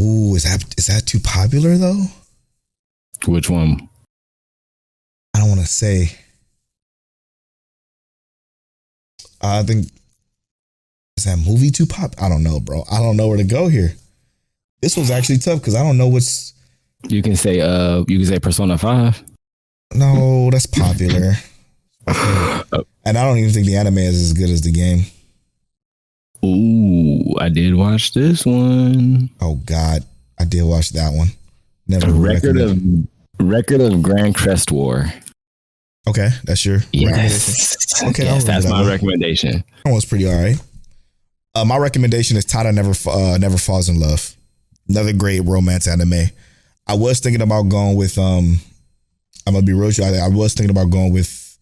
Ooh, is that too popular though? Which one? I don't want to say. I think, is that movie too pop? I don't know, bro. I don't know where to go here. This was actually tough because I don't know what's. You can say Persona 5. No, that's popular. And I don't even think the anime is as good as the game. Ooh, I did watch this one. Oh God, I did watch that one. Never Record of Grand Crest War. Okay, that's your yes. Okay, yes, that's my recommendation. That one's pretty all right. My recommendation is Tada Never Falls in Love. Another great romance anime. I was thinking about going with I'm gonna be real. I was thinking about going with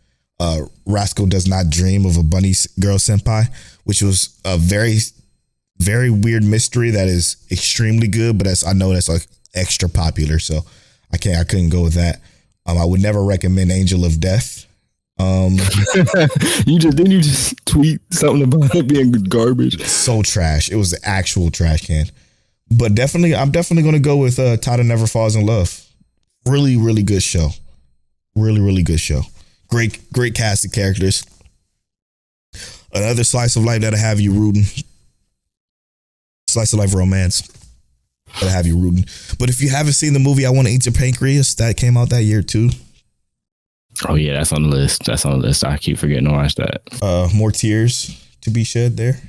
Rascal Does Not Dream of a Bunny Girl Senpai, which was a very, very weird mystery that is extremely good, but I know that's like extra popular, so I couldn't go with that. I would never recommend Angel of Death. You just tweet something about it being garbage. So trash. It was the actual trash can. But I'm definitely gonna go with Tada Never Falls in Love. Really, really good show. Really, really good show. Great cast of characters. Another slice of life that'll have you rooting. Slice of life romance that'll have you rooting. But if you haven't seen the movie I Want to Eat Your Pancreas, that came out that year too. Oh yeah, that's on the list. I keep forgetting to watch that. More tears to be shed there.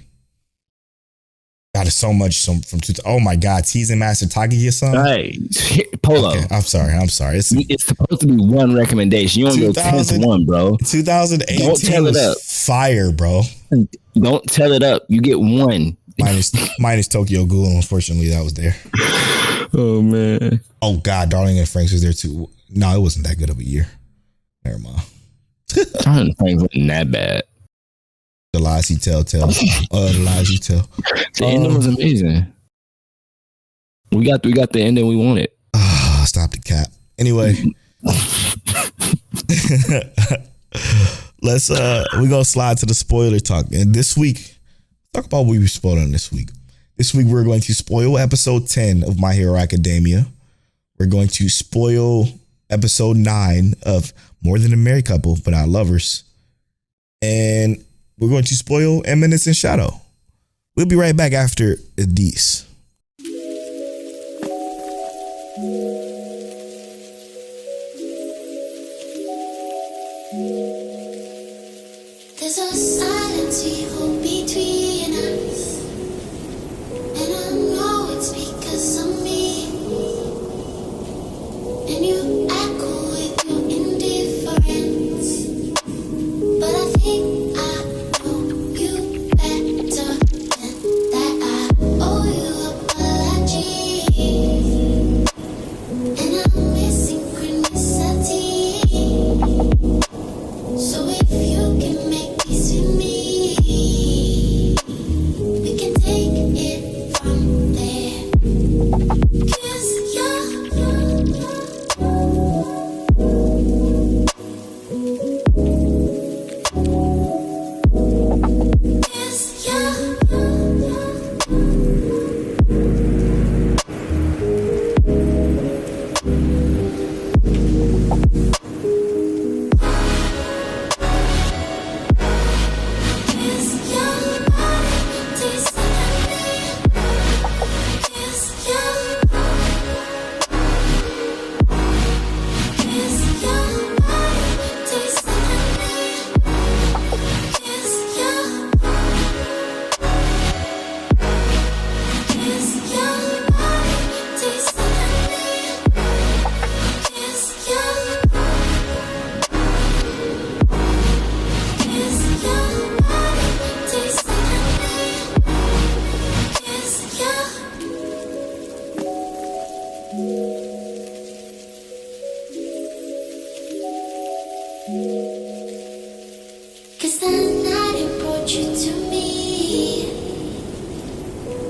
God, there's so much from oh my God, Teasing Master Tagiya-san. Hey, Polo. Okay, I'm sorry. It's supposed to be one recommendation. You only go 10 to 1, bro. 2018 Don't tell it up. Fire, bro. Don't tell it up. You get one. Minus Tokyo Ghoul. Unfortunately, that was there. Oh man. Oh God, Darling in Franxx was there too. No, it wasn't that good of a year. Never mind. Darling in Franxx wasn't that bad. The lies he tell. The lies you tell. The ending was amazing. We got the ending we wanted. Stop the cap. Anyway, we're gonna slide to the spoiler talk. And this week, talk about what we spoiled on this week. This week we're going to spoil episode 10 of My Hero Academia. We're going to spoil episode 9 of More Than a Married Couple, But Not Lovers. And we're going to spoil Eminence and Shadow. We'll be right back after these. There's a silence we hold between us, and I know it's because of me, and you echo with your indifference, but I think I know you better than that. I owe you apology, and I'm missing synchronicity. So if you can make peace with me, we can take it from there. 'Cause you're Cause the night it brought you to me,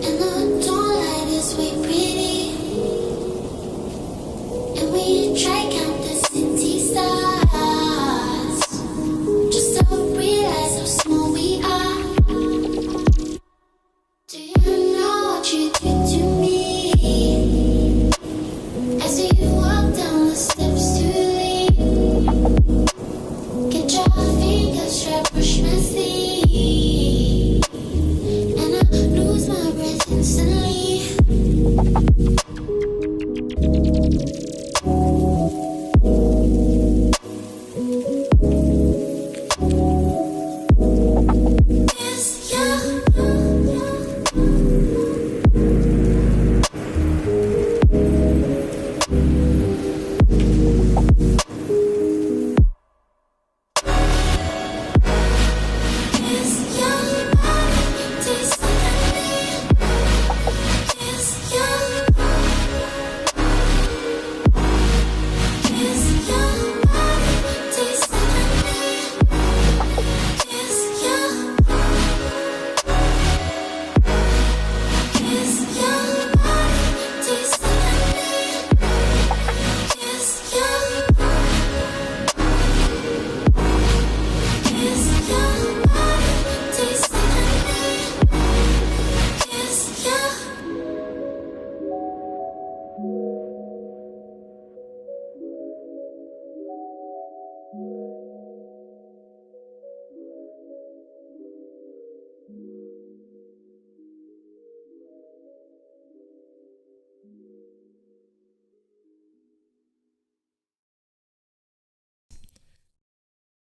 and the dawnlight is way pretty, and we try count the city stars, just to realize how small we are. Do you know what you did to me, as we walk down the steps to leave? strap, push my sleeve, and I lose my breath instantly. Yes, yeah.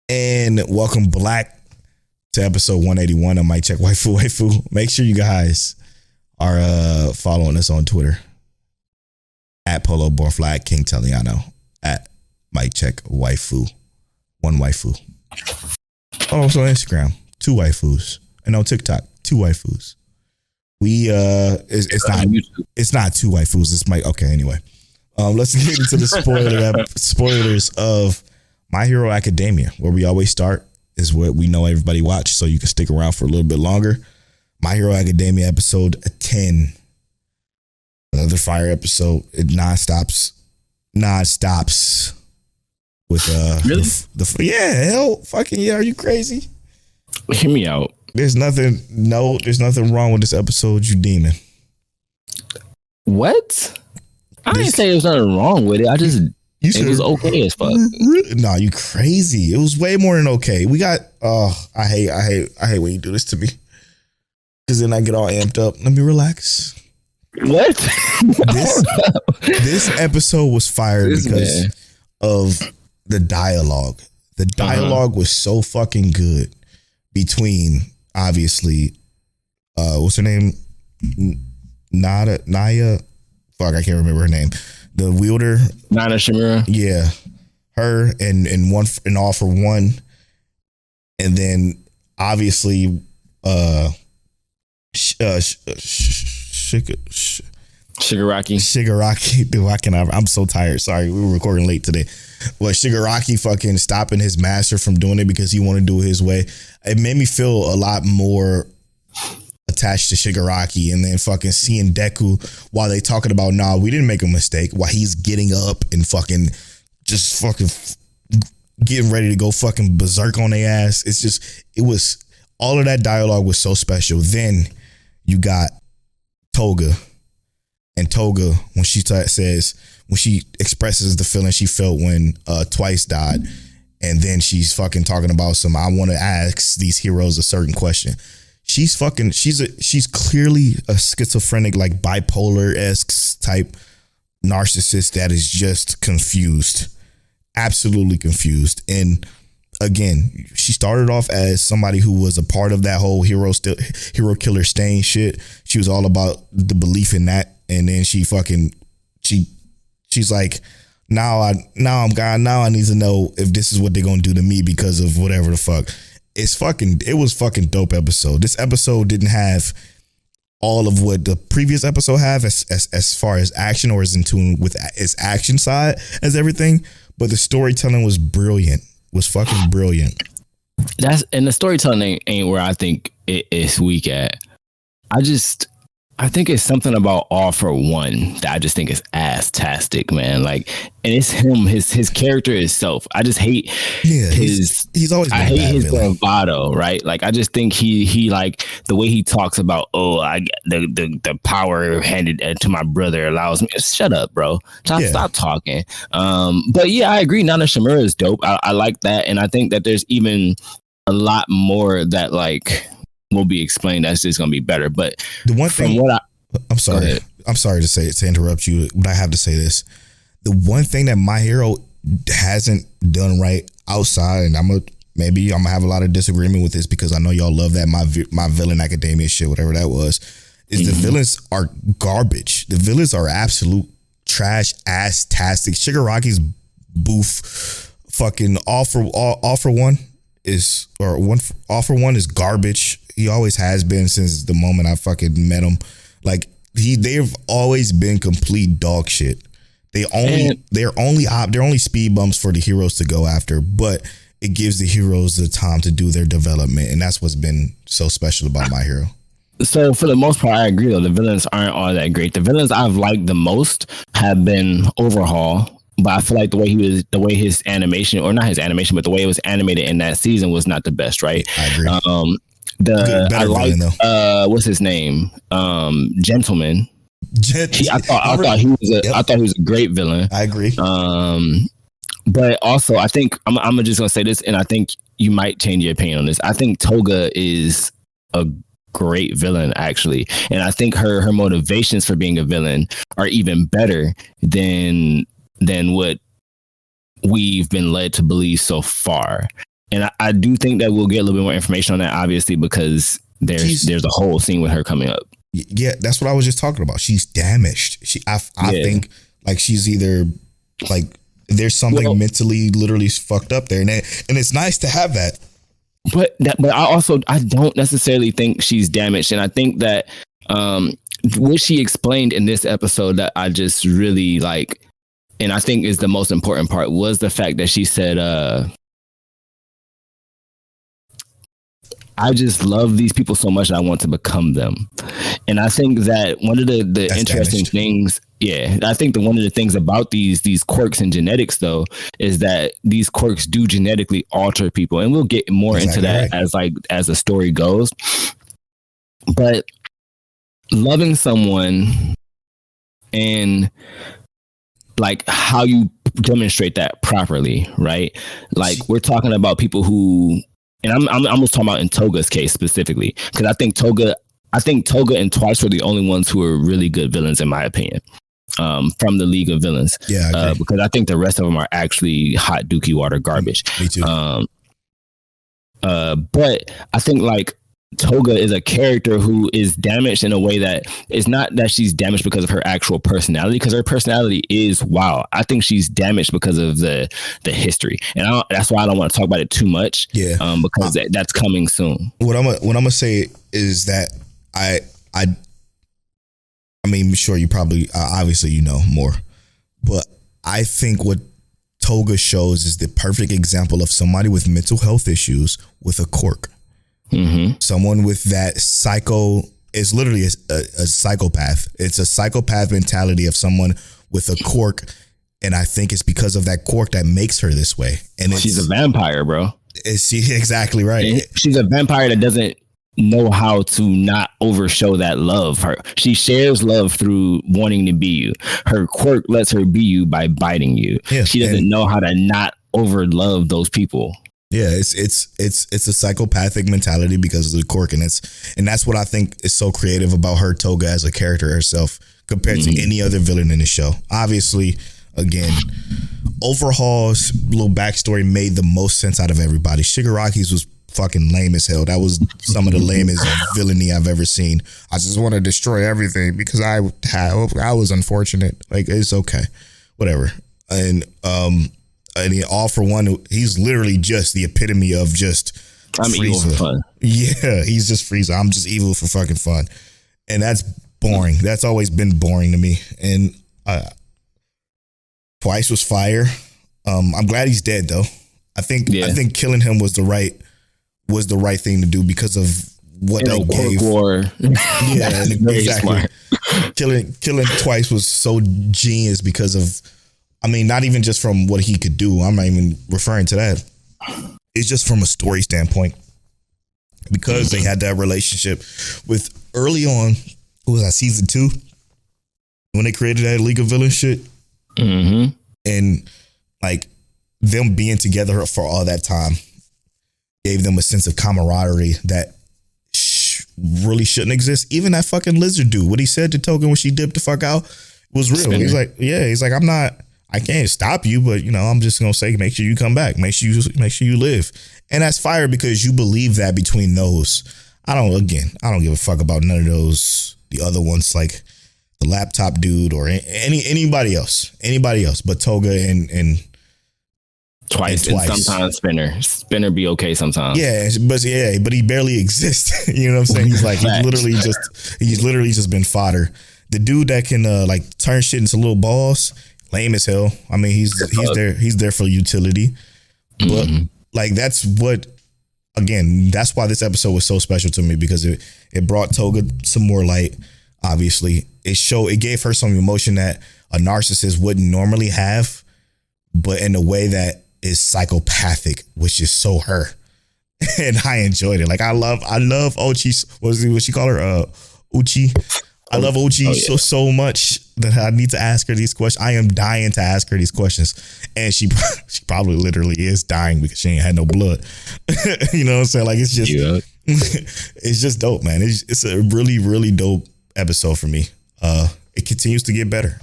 And welcome back to episode 181 of Mic Check Waifu. Make sure you guys are following us on Twitter at Polo Born Flag King Teliano, at Mic Check Waifu, one waifu. Also on Instagram, 2 waifus, and on TikTok, 2 waifus. We it's not 2 waifus. It's Mike. Okay, anyway, let's get into the spoilers of My Hero Academia. Where we always start is what we know everybody watched, so you can stick around for a little bit longer. My Hero Academia episode 10, another fire episode. It non-stops with really? Hell fucking yeah. Are you crazy? Hear me out. There's nothing wrong with this episode, you demon. What? I didn't say there was nothing wrong with it. It was okay as fuck. No, you crazy. It was way more than okay. We got I hate when you do this to me. Cause then I get all amped up. Let me relax. What? This episode was fired because of the dialogue. The dialogue was so fucking good between, obviously, what's her name? Naya. Fuck, I can't remember her name. The wielder, Nana Shimura. Yeah, her and All for One, and then obviously, Shigaraki. Dude, I'm so tired. Sorry, we were recording late today. But Shigaraki fucking stopping his master from doing it because he wanted to do it his way. It made me feel a lot more attached to Shigaraki, and then fucking seeing Deku while they talking about, nah, we didn't make a mistake, while he's getting up and fucking just fucking getting ready to go fucking berserk on their ass. It was all of that dialogue was so special. Then you got Toga, and Toga, when she expresses the feeling she felt when Twice died, and then she's fucking talking about I want to ask these heroes a certain question. She's clearly a schizophrenic, like bipolar-esque type narcissist that is just confused, absolutely confused. And again, she started off as somebody who was a part of that whole hero killer stain shit. She was all about the belief in that, and then she's like, now I'm God. Now I need to know if this is what they're gonna do to me because of whatever the fuck. It was fucking dope episode. This episode didn't have all of what the previous episode have as far as action, or is in tune with its action side as everything, but the storytelling was brilliant. Was fucking brilliant. And the storytelling ain't where I think it is weak at. I think it's something about All for One that I just think is ass-tastic, man. Like, and it's him, his character itself. I just hate he's always been his bravado, right? Like, I just think he like the way he talks about, I the power handed to my brother allows me. Shut up, bro. Stop talking. But yeah, I agree. Nana Shimura is dope. I like that, and I think that there's even a lot more that like will be explained that's just gonna be better. But the one thing, I'm sorry. Go ahead. I'm sorry to interrupt you, but I have to say this. The one thing that My Hero hasn't done right outside, and maybe I'm gonna have a lot of disagreement with this because I know y'all love that My Villain Academia shit, whatever that was, is the villains are garbage. The villains are absolute trash ass tastic. Shigaraki's boof, fucking all for one is garbage. He always has been since the moment I fucking met him. Like they've always been complete dog shit. They're only speed bumps for the heroes to go after, but it gives the heroes the time to do their development, and that's what's been so special about My Hero. So for the most part, I agree though. The villains aren't all that great. The villains I've liked the most have been Overhaul, but I feel like the way his animation, or not his animation, but the way it was animated in that season was not the best, right? I agree. I like what's his name? Gentleman. I thought he was a great villain. I agree. But also I think I'm just gonna say this, and I think you might change your opinion on this. I think Toga is a great villain actually, and I think her motivations for being a villain are even better than what we've been led to believe so far. And I do think that we'll get a little bit more information on that, obviously, because there's a whole scene with her coming up. Yeah, that's what I was just talking about. She's damaged. I think like she's either like there's something mentally literally fucked up there, and it's nice to have that. But I don't necessarily think she's damaged, and I think that what she explained in this episode that I just really like, and I think is the most important part, was the fact that she said, I just love these people so much that I want to become them. And I think that one of the interesting things, I think one of the things about these quirks and genetics though, is that these quirks do genetically alter people. And we'll get more into that as the story goes. But loving someone and like how you demonstrate that properly, right? Like we're talking about people who, and I'm almost talking about in Toga's case specifically, because I think Toga and Twice were the only ones who were really good villains, in my opinion, from the League of Villains. Yeah, because I think the rest of them are actually hot dookie water garbage. Me too. But I think like Toga is a character who is damaged in a way that it's not that she's damaged because of her actual personality, because her personality is wild. I think she's damaged because of the history, and that's why I don't want to talk about it too much. Yeah, because that's coming soon. What I'm gonna say is that I mean, sure, you probably obviously you know more, but I think what Toga shows is the perfect example of somebody with mental health issues with a quirk. Mm-hmm. Someone with that is literally a psychopath. It's a psychopath mentality of someone with a quirk, and I think it's because of that quirk that makes her this way. And she's a vampire, bro. She's exactly right. And she's a vampire that doesn't know how to not overshow that love. She shares love through wanting to be you. Her quirk lets her be you by biting you. Yeah, she doesn't know how to not over love those people. Yeah, it's a psychopathic mentality because of the quirk, and that's what I think is so creative about her, Toga, as a character herself, compared to any other villain in the show. Obviously, again, Overhaul's little backstory made the most sense out of everybody. Shigaraki's was fucking lame as hell. That was some of the lamest villainy I've ever seen. I just want to destroy everything because I was unfortunate. Like, it's okay, whatever. And All for One, he's literally just the epitome of just I'm Frieza. Evil for fun. Yeah, he's just Frieza. I'm just evil for fucking fun. And that's boring. That's always been boring to me. And Twice was fire. I'm glad he's dead though. I think killing him was the right thing to do because of what they gave. War. Yeah, exactly. Killing Twice was so genius because of, I mean, not even just from what he could do. I'm not even referring to that. It's just from a story standpoint. Because they had that relationship with early on, what was that, season 2? When they created that League of Villains shit. Mm-hmm. And like them being together for all that time. gave them a sense of camaraderie that really shouldn't exist. Even that fucking lizard dude, what he said to Toga when she dipped the fuck out was real. He's like, I can't stop you, but I'm just gonna say, make sure you come back, make sure you live. And that's fire because you believe that between those. I don't give a fuck about none of those, the other ones, like the laptop dude or anybody else, but Toga and Twice. And sometimes Spinner be okay sometimes. Yeah, but he barely exists. You know what I'm saying? He's like he's literally just been fodder. The dude that can like turn shit into little balls, lame as hell. I mean, he's there for utility. But like that's why this episode was so special to me, because it brought Toga some more light. Obviously, it gave her some emotion that a narcissist wouldn't normally have, but in a way that is psychopathic, which is so her. And I enjoyed it. Like I love Ochi. What she call her? Uchi. I love Ochi so much that I need to ask her these questions. I am dying to ask her these questions, and she probably literally is dying because she ain't had no blood. You know what I'm saying? Like it's just it's just dope, man. It's a really, really dope episode for me. It continues to get better.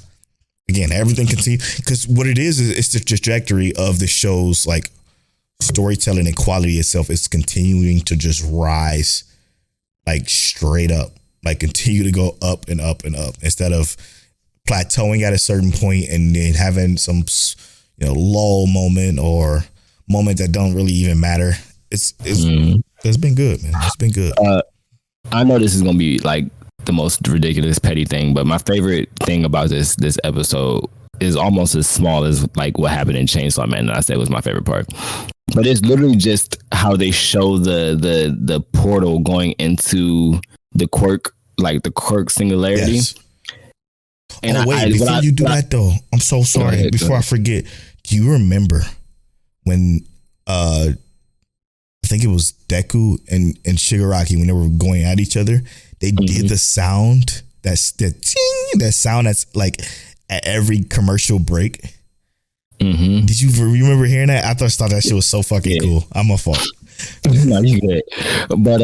Again, everything continues, because what it is it's the trajectory of the show's like storytelling and quality itself is continuing to just rise, like straight up, like continue to go up and up and up, instead of plateauing at a certain point and then having some lull moment or moment that don't really even matter. It's been good, man. It's been good. I know this is gonna be like the most ridiculous petty thing, but my favorite thing about this episode is almost as small as like what happened in Chainsaw Man, and I said was my favorite part. But it's literally just how they show the portal going into the quirk, like the quirk singularity. Yes. And before you do that though, I'm so sorry. Before I forget, do you remember when I think it was Deku and Shigaraki, when they were going at each other, they did the sound that sound that's like at every commercial break. Did you remember hearing that? I thought that shit was so fucking cool. I'm a fault. No, you good. But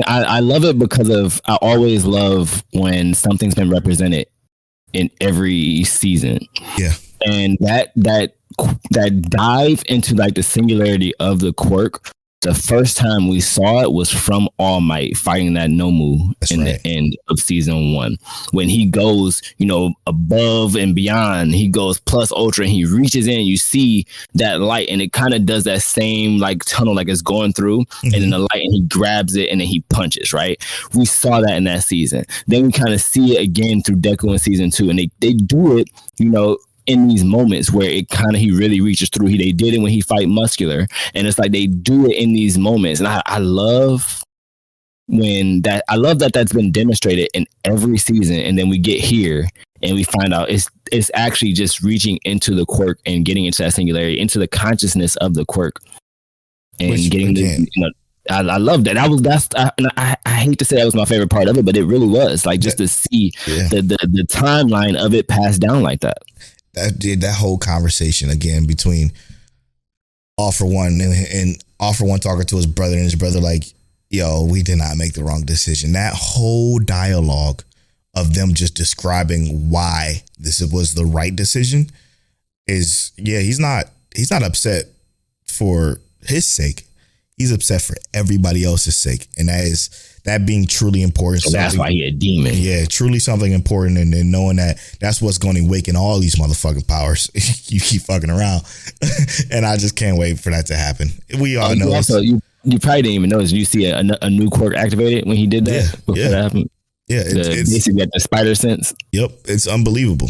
I love it because I always love when something's been represented in every season. Yeah. And that dive into like the singularity of the quirk, the first time we saw it was from All Might fighting that Nomu the end of season 1. When he goes, above and beyond, he goes plus ultra and he reaches in, you see that light, and it kind of does that same like tunnel, like it's going through, and then the light, and he grabs it and then he punches, right? We saw that in that season. Then we kind of see it again through Deku in season 2, and they do it, in these moments where it kind of he really reaches through. They did it when he fight Muscular, and it's like they do it in these moments, and I love that that's been demonstrated in every season, and then we get here and we find out it's actually just reaching into the quirk and getting into that singularity, into the consciousness of the quirk, and I love that. I hate to say that was my favorite part of it, but it really was like just to see the timeline of it passed down like that. That whole conversation again between All For One and All For One talking to his brother, and his brother like, yo, we did not make the wrong decision. That whole dialogue of them just describing why this was the right decision is, he's not upset for his sake. He's upset for everybody else's sake. And that being truly important. So that's why he a demon. Yeah, truly something important. And then knowing that's what's going to awaken all these motherfucking powers. You keep fucking around. And I just can't wait for that to happen. We all know. Also, you probably didn't even notice. You see a new quirk activated when he did that? Yeah. That happened? Yeah. It's basically the spider sense. Yep. It's unbelievable.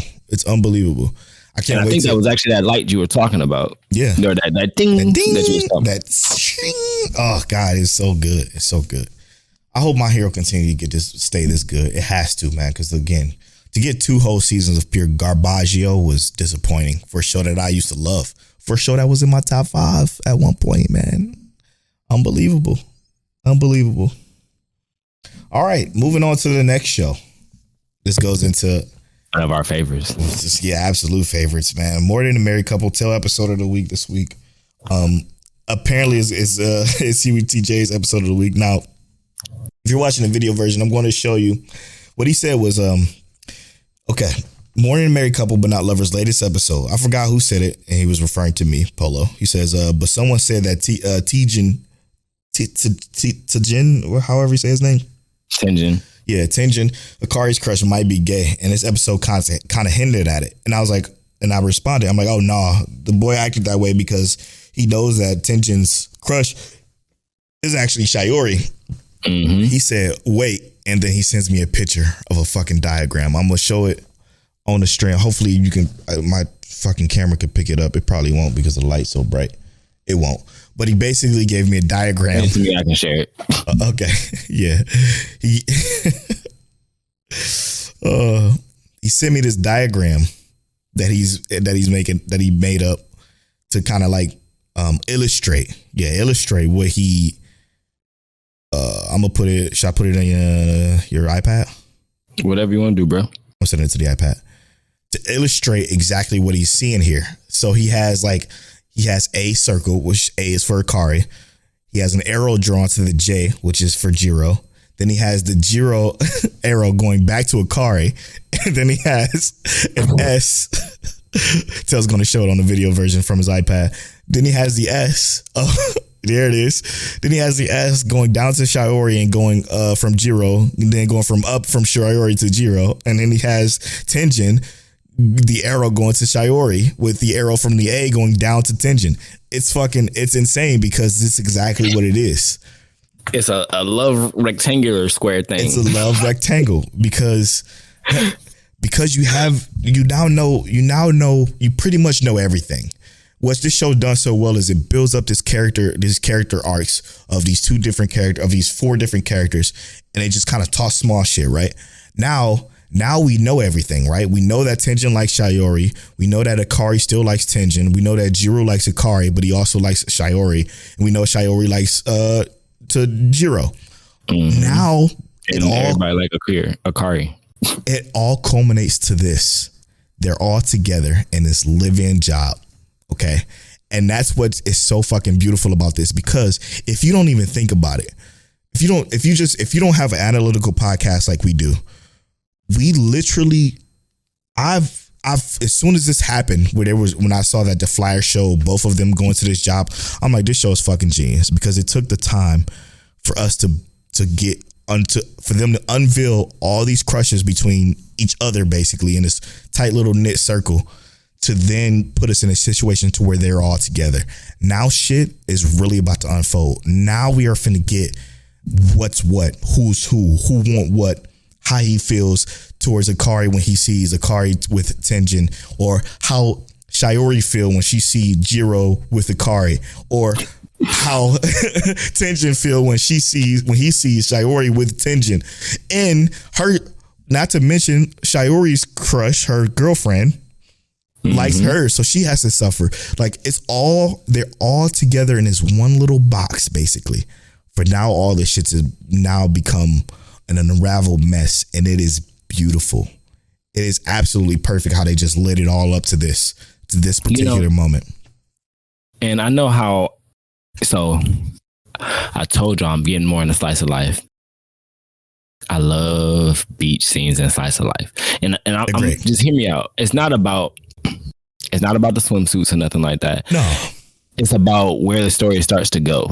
I can't wait. I think that was actually that light you were talking about. Yeah. Or that ding. That ding. That you were talking about. Oh, God. It's so good. It's so good. I hope My Hero continue to stay this good. It has to, man. Because again, to get 2 whole seasons of pure garbaggio was disappointing for a show that I used to love. For a show that was in my top 5 at one point, man. Unbelievable. All right. Moving on to the next show. This goes into one of our favorites. Absolute favorites, man. More Than a Married Couple, Tell episode of the week this week. Apparently it's CWTJ's episode of the week. Now, if you're watching the video version, I'm going to show you what he said was okay. More than a married couple, but not lovers. Latest episode. I forgot who said it, and he was referring to me, Polo. He says, but someone said that Tijin, however you say his name. Tenjin. Yeah, Tenjin, Akari's crush might be gay, and this episode kind of hinted at it. And I was like, and I responded, I'm like, oh no, the boy acted that way because he knows that Tenjin's crush is actually Shiori. Mm-hmm. He said, wait, and then he sends me a picture of a fucking diagram. I'm gonna show it on the stream. Hopefully you can, my fucking camera could pick it up. It probably won't because the light's so bright. It won't. But he basically gave me a diagram. To me, I can share it. Okay. Yeah. He sent me this diagram that he made up to kind of like illustrate what he I'm gonna put it. Should I put it on your iPad? Whatever you want to do, bro. I'm sending it to the iPad to illustrate exactly what he's seeing here. So he has a circle, which A is for Akari. He has an arrow drawn to the J, which is for Jiro. Then he has the Jiro arrow going back to Akari. And then he has an S. Tell's going to show it on the video version from his iPad. Then he has the S. Oh, there it is. Then he has the S going down to Shiori and going from Jiro, and then going from Shiori to Jiro. And then he has Tenjin, the arrow going to Shiori with the arrow from the A going down to Tenjin. It's insane because it's exactly what it is. It's a love rectangular square thing. It's a love rectangle because you now know you pretty much know everything. What this show done so well is it builds up these character arcs of these four different characters, and they just kind of toss small shit, right? Now we know everything, right? We know that Tenjin likes Shiori. We know that Akari still likes Tenjin. We know that Jiro likes Akari, but he also likes Shiori. And we know Shiori likes to Jiro. Mm-hmm. Now everybody like Akari. It all culminates to this. They're all together in this live-in job. Okay. And that's what is so fucking beautiful about this, because if you don't even think about it, if you don't have an analytical podcast like we do, we literally, I've as soon as this happened, when I saw that the flyer showed both of them going to this job, I'm like, this show is fucking genius, because it took the time for us for them to unveil all these crushes between each other, basically in this tight little knit circle, to then put us in a situation to where they're all together. Now shit is really about to unfold. Now we are finna get what's what, who's who want what, how he feels towards Akari when he sees Akari with Tenjin, or how Shiori feel when she sees Jiro with Akari, or how Tenjin feel when he sees Shiori with Tenjin. And her, not to mention Shiori's crush, her girlfriend, likes her, so she has to suffer. Like, they're all together in this one little box, basically. For now, all this shit's now become an unraveled mess, and it is beautiful. It is absolutely perfect how they just lit it all up to this particular moment. And I know how. So I told y'all I'm getting more in the slice of life. I love beach scenes and slice of life, and I'm just hear me out. It's not about the swimsuits or nothing like that. No, it's about where the story starts to go.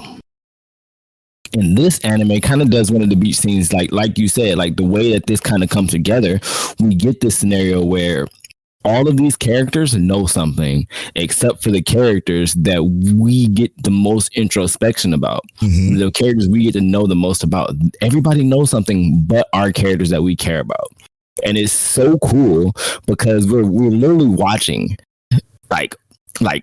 And this anime kind of does one of the beach scenes, like you said, like the way that this kind of comes together. We get this scenario where all of these characters know something, except for the characters that we get the most introspection about. Mm-hmm. The characters we get to know the most about. Everybody knows something but our characters that we care about. And it's so cool because we're literally watching like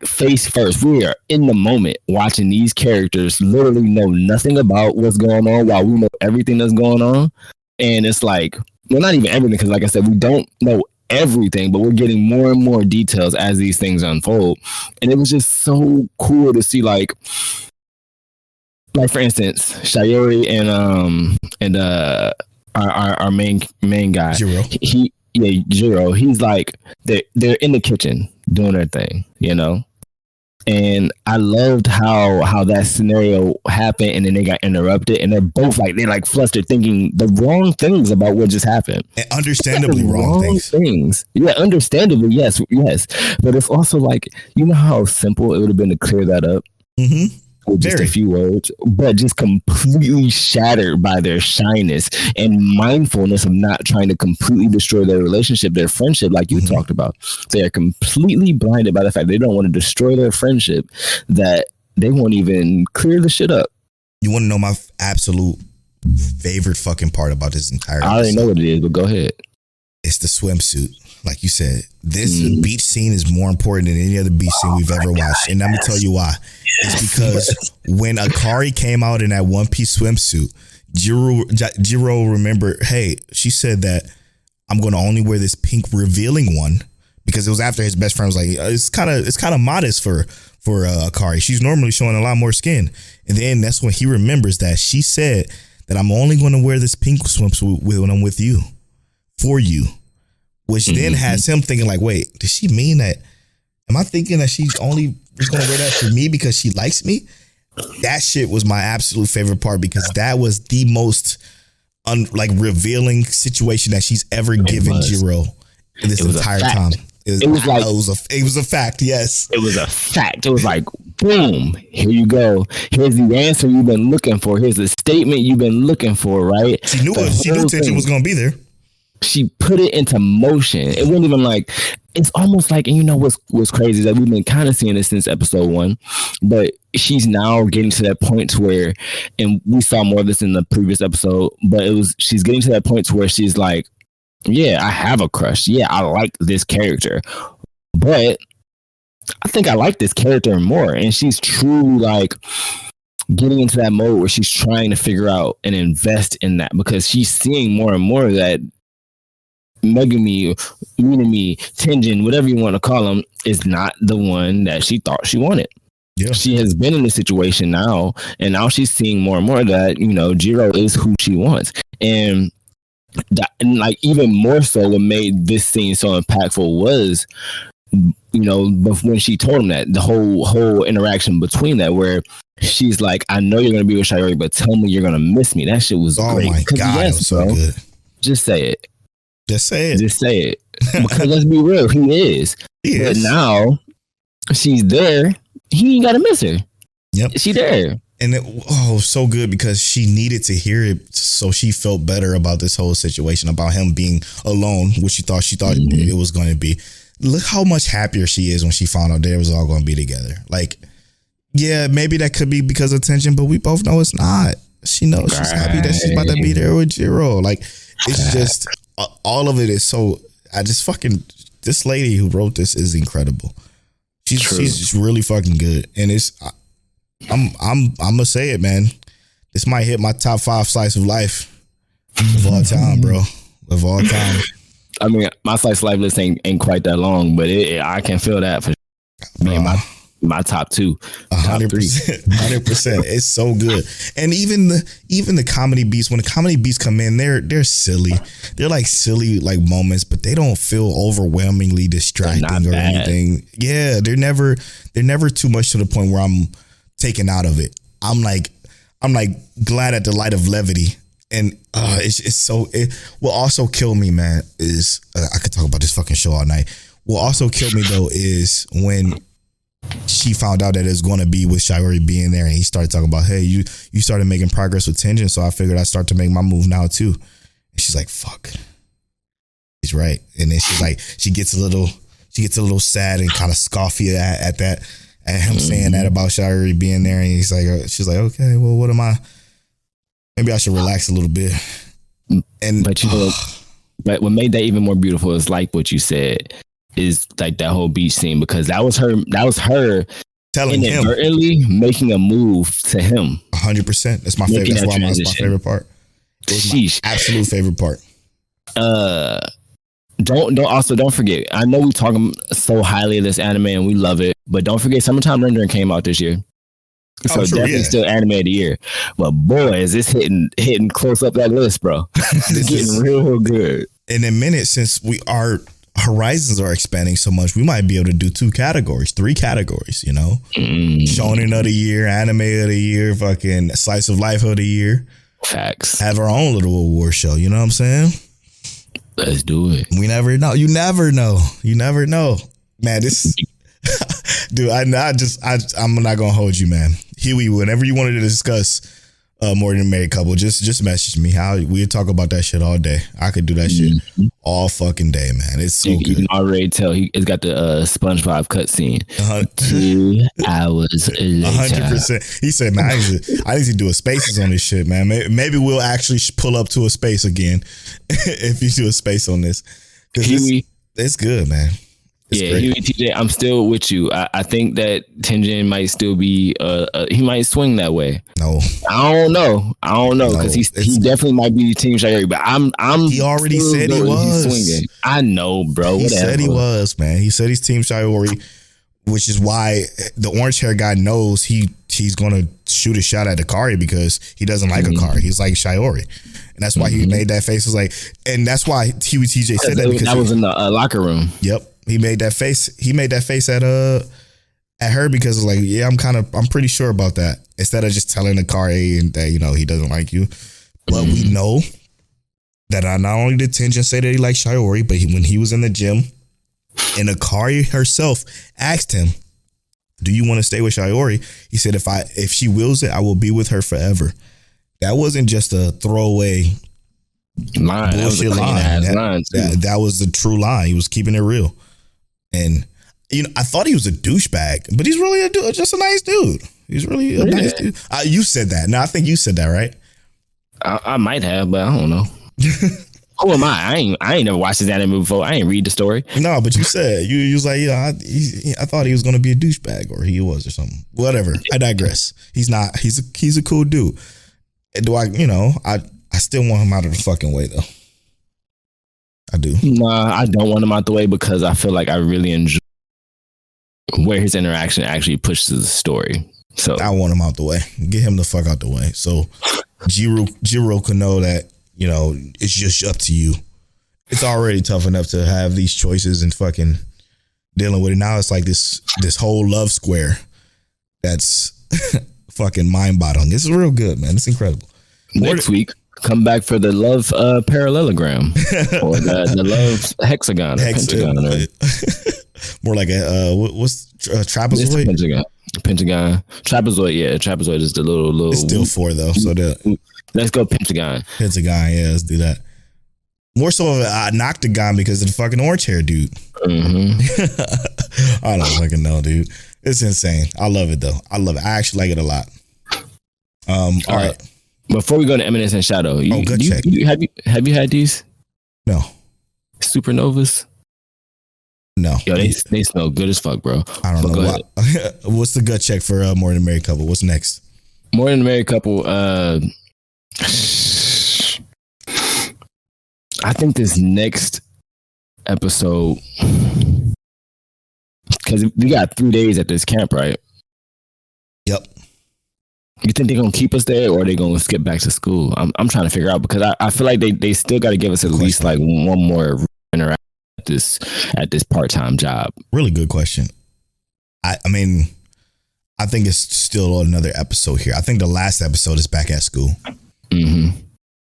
face first. We are in the moment watching these characters literally know nothing about what's going on while we know everything that's going on. And it's like, well, not even everything, because like I said, we don't know everything, but we're getting more and more details as these things unfold. And it was just so cool to see, like for instance, Shiori and our main guy, Jiro. Jiro, he's like, they're in the kitchen doing their thing, you know? And I loved how that scenario happened, and then they got interrupted, and they're both like flustered, thinking the wrong things about what just happened. And understandably wrong things. Yeah, understandably, yes. But it's also like, you know how simple it would have been to clear that up with just a few words, but just completely shattered by their shyness and mindfulness of not trying to completely destroy their relationship, their friendship, like you talked about. They are completely blinded by the fact they don't want to destroy their friendship, that they won't even clear the shit up. You want to know my absolute favorite fucking part about this entire episode? I already know what it is, but go ahead. It's the swimsuit. Like you said, this beach scene is more important than any other beach scene we've ever watched. And let me tell you why. It's because when Akari came out in that one-piece swimsuit, Jiro remembered, hey, she said that I'm going to only wear this pink revealing one, because it was after his best friend was like, it's kind of modest for Akari. She's normally showing a lot more skin. And then that's when he remembers that she said that I'm only going to wear this pink swimsuit when I'm with you, for you. Which then has him thinking like, wait, does she mean that? Am I thinking that she's only just going to wear that for me because she likes me? That shit was my absolute favorite part, because that was the most revealing situation that she's ever given Jiro in this entire time. It was a fact. Yes, it was a fact. It was like, boom, here you go. Here's the answer you've been looking for. Here's the statement you've been looking for. Right? She knew tension was going to be there. She put it into motion. It wasn't even like, it's almost like, and you know what's crazy is that we've been kind of seeing this since episode 1, but she's now getting to that point to where, and we saw more of this in the previous episode, but she's getting to that point to where she's like, yeah, I have a crush. Yeah, I like this character, but I think I like this character more. And she's truly like getting into that mode where she's trying to figure out and invest in that, because she's seeing more and more that Megumi, Minami, Tenjin, whatever you want to call him, is not the one that she thought she wanted. Yeah. She has been in this situation now, and now she's seeing more and more that, Jiro is who she wants. And like even more so, what made this scene so impactful was, when she told him that, the whole interaction between that, where she's like, I know you're going to be with Sayori, but tell me you're going to miss me. That shit was great. Oh my God, it was so good. Just say it. Just say it. Just say it. Because let's be real, he is. But now she's there. He ain't gotta miss her. Yep. She there. And so good, because she needed to hear it, so she felt better about this whole situation, about him being alone, which she thought it was going to be. Look how much happier she is when she found out they was all going to be together. Like, yeah, maybe that could be because of tension, but we both know it's not. She knows she's happy that she's about to be there with Jiro. Like, it's just all of it is so. This lady who wrote this is incredible. She's just really fucking good, and I'm gonna say it, man. This might hit my top 5 slice of life of all time, bro. Of all time. I mean, my slice of life list ain't quite that long, but I can feel that for sure. Man, my top 2, 100%, 100%. It's so good. And even the comedy beats, when the comedy beats come in, they're silly. They're like silly like moments, but they don't feel overwhelmingly distracting or anything. Yeah, they're never too much to the point where I'm taken out of it. I'm like glad at the light of levity. And what also kill me, man, is I could talk about this fucking show all night. What also killed me though is when she found out that it was going to be with Sayori being there, and he started talking about, hey, you started making progress with Tenjin, so I figured I'd start to make my move now too. And she's like, fuck, he's right. And then she's like, she gets a little sad and kind of scoffy at him saying that about Sayori being there. And she's like, okay, well, what am I? Maybe I should relax a little bit. But what made that even more beautiful is like what you said, is like that whole beach scene, because that was her telling him, inadvertently making a move to him. 100%. That's my favorite. That's why it's my favorite part. It's my absolute favorite part. Don't forget. I know we talking so highly of this anime and we love it, but don't forget, Summertime Rendering came out this year. So definitely still anime of the year. But boy, is this hitting close up that list, bro. This is getting real good. In a minute, since we are horizons are expanding so much, we might be able to do 2 categories, 3 categories, you know? Shonen of the year, anime of the year, fucking slice of life of the year. Facts. Have our own little award show, you know what I'm saying? Let's do it. We never know. You never know. You never know. Man, this dude, I'm not gonna hold you, man. Huey, whenever you wanted to discuss More Than a Married Couple, just message me. We'll talk about that shit all day. I could do that shit all fucking day, man. It's so good. You can already tell it's got the SpongeBob cutscene. 2 hours later. 100%. He said, man, I need to do a spaces on this shit, man. Maybe we'll actually pull up to a space again if you do a space on this. It's good, man. It's great. Huey TJ, I'm still with you. I think that Tenjin might still be he might swing that way. No, I don't know because he definitely might be Team Shayori, but I'm he already said he was swinging. I know, bro. He said he was, man. He said he's Team Shayori, which is why the orange hair guy knows he's gonna shoot a shot at Akari because he doesn't like Akari. He's like Shayori. And that's why he made that face. And that's why Huey TJ said that because that was in the locker room. Yep. He made that face. He made that face at her because it's like, yeah, I'm pretty sure about that. Instead of just telling Akari and that, you know, he doesn't like you. But we know that not only did Tenjin say that he liked Shayori, but when he was in the gym and Akari herself asked him, do you want to stay with Shayori? He said, if she wills it, I will be with her forever. That wasn't just a throwaway line. Bullshit line. That was the true line. He was keeping it real. And, you know, I thought he was a douchebag, but he's really just a nice dude. He's really a nice dude. You said that. No, I think you said that, right? I might have, but I don't know. Who am I? I ain't never watched this anime before. I ain't read the story. No, but you said you was like, yeah, I thought he was gonna be a douchebag, or he was, or something. Whatever. I digress. He's not. He's a cool dude. Do I? You know, I still want him out of the fucking way though. I do. Nah, I don't want him out the way because I feel like I really enjoy where his interaction actually pushes the story. So I want him out the way. Get him the fuck out the way. So Jiro can know that, you know, it's just up to you. It's already tough enough to have these choices and fucking dealing with it. Now it's like this whole love square that's fucking mind-boggling. This is real good, man. It's incredible. Next week, come back for the love parallelogram or the love hexagon. Pentagon. More like a what's trapezoid? Pentagon. Trapezoid, yeah. Trapezoid is the little. It's still 4 though. So let's go Pentagon. Pentagon, yeah. Let's do that. More so of an octagon because of the fucking orange hair dude. Mm-hmm. I don't fucking know, dude. It's insane. I love it though. I love it. I actually like it a lot. All right. Before we go to Eminence and Shadow, good check. Have you had these? No. Supernovas? No. Yo, they smell good as fuck, bro. I don't know. What's the gut check for More Than a Married Couple? What's next? More Than a Married Couple. I think this next episode, because we got 3 days at this camp, right? Yep. You think they're gonna keep us there, or are they gonna skip back to school? I'm trying to figure out because I feel like they still got to give us at least like one more interaction at this part-time job. Really good question. I mean, I think it's still another episode here. I think the last episode is back at school,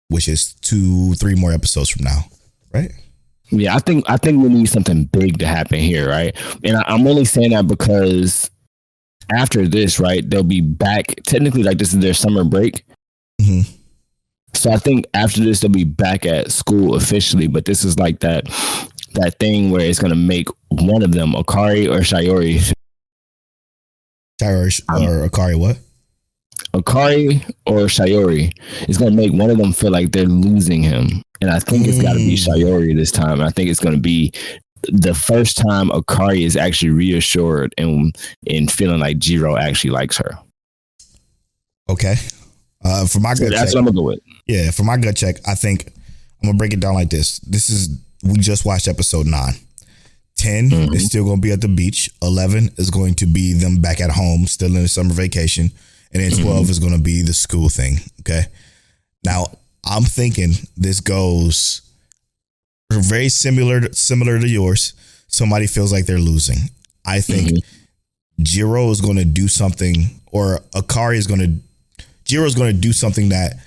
which is 2-3 more episodes from now, right? Yeah, I think we need something big to happen here, right? And I'm only saying that because after this, right, they'll be back. Technically, like this is their summer break. Mm-hmm. So I think after this, they'll be back at school officially. But this is like that thing where it's gonna make one of them, Akari or Shayori. Or Akari what? Akari or Shayori is gonna make one of them feel like they're losing him, and I think it's got to be Shayori this time. I think it's gonna be the first time Akari is actually reassured and feeling like Jiro actually likes her. Okay. For my gut check, that's what I'm gonna go with. Yeah, for my gut check, I think I'm gonna break it down like this. We just watched episode 9. 10 is still gonna be at the beach. 11 is going to be them back at home, still in the summer vacation, and then 12 is gonna be the school thing. Okay. Now I'm thinking this goes very similar to yours. Somebody feels like they're losing. I think Jiro is going to do something, or Jiro's going to do something that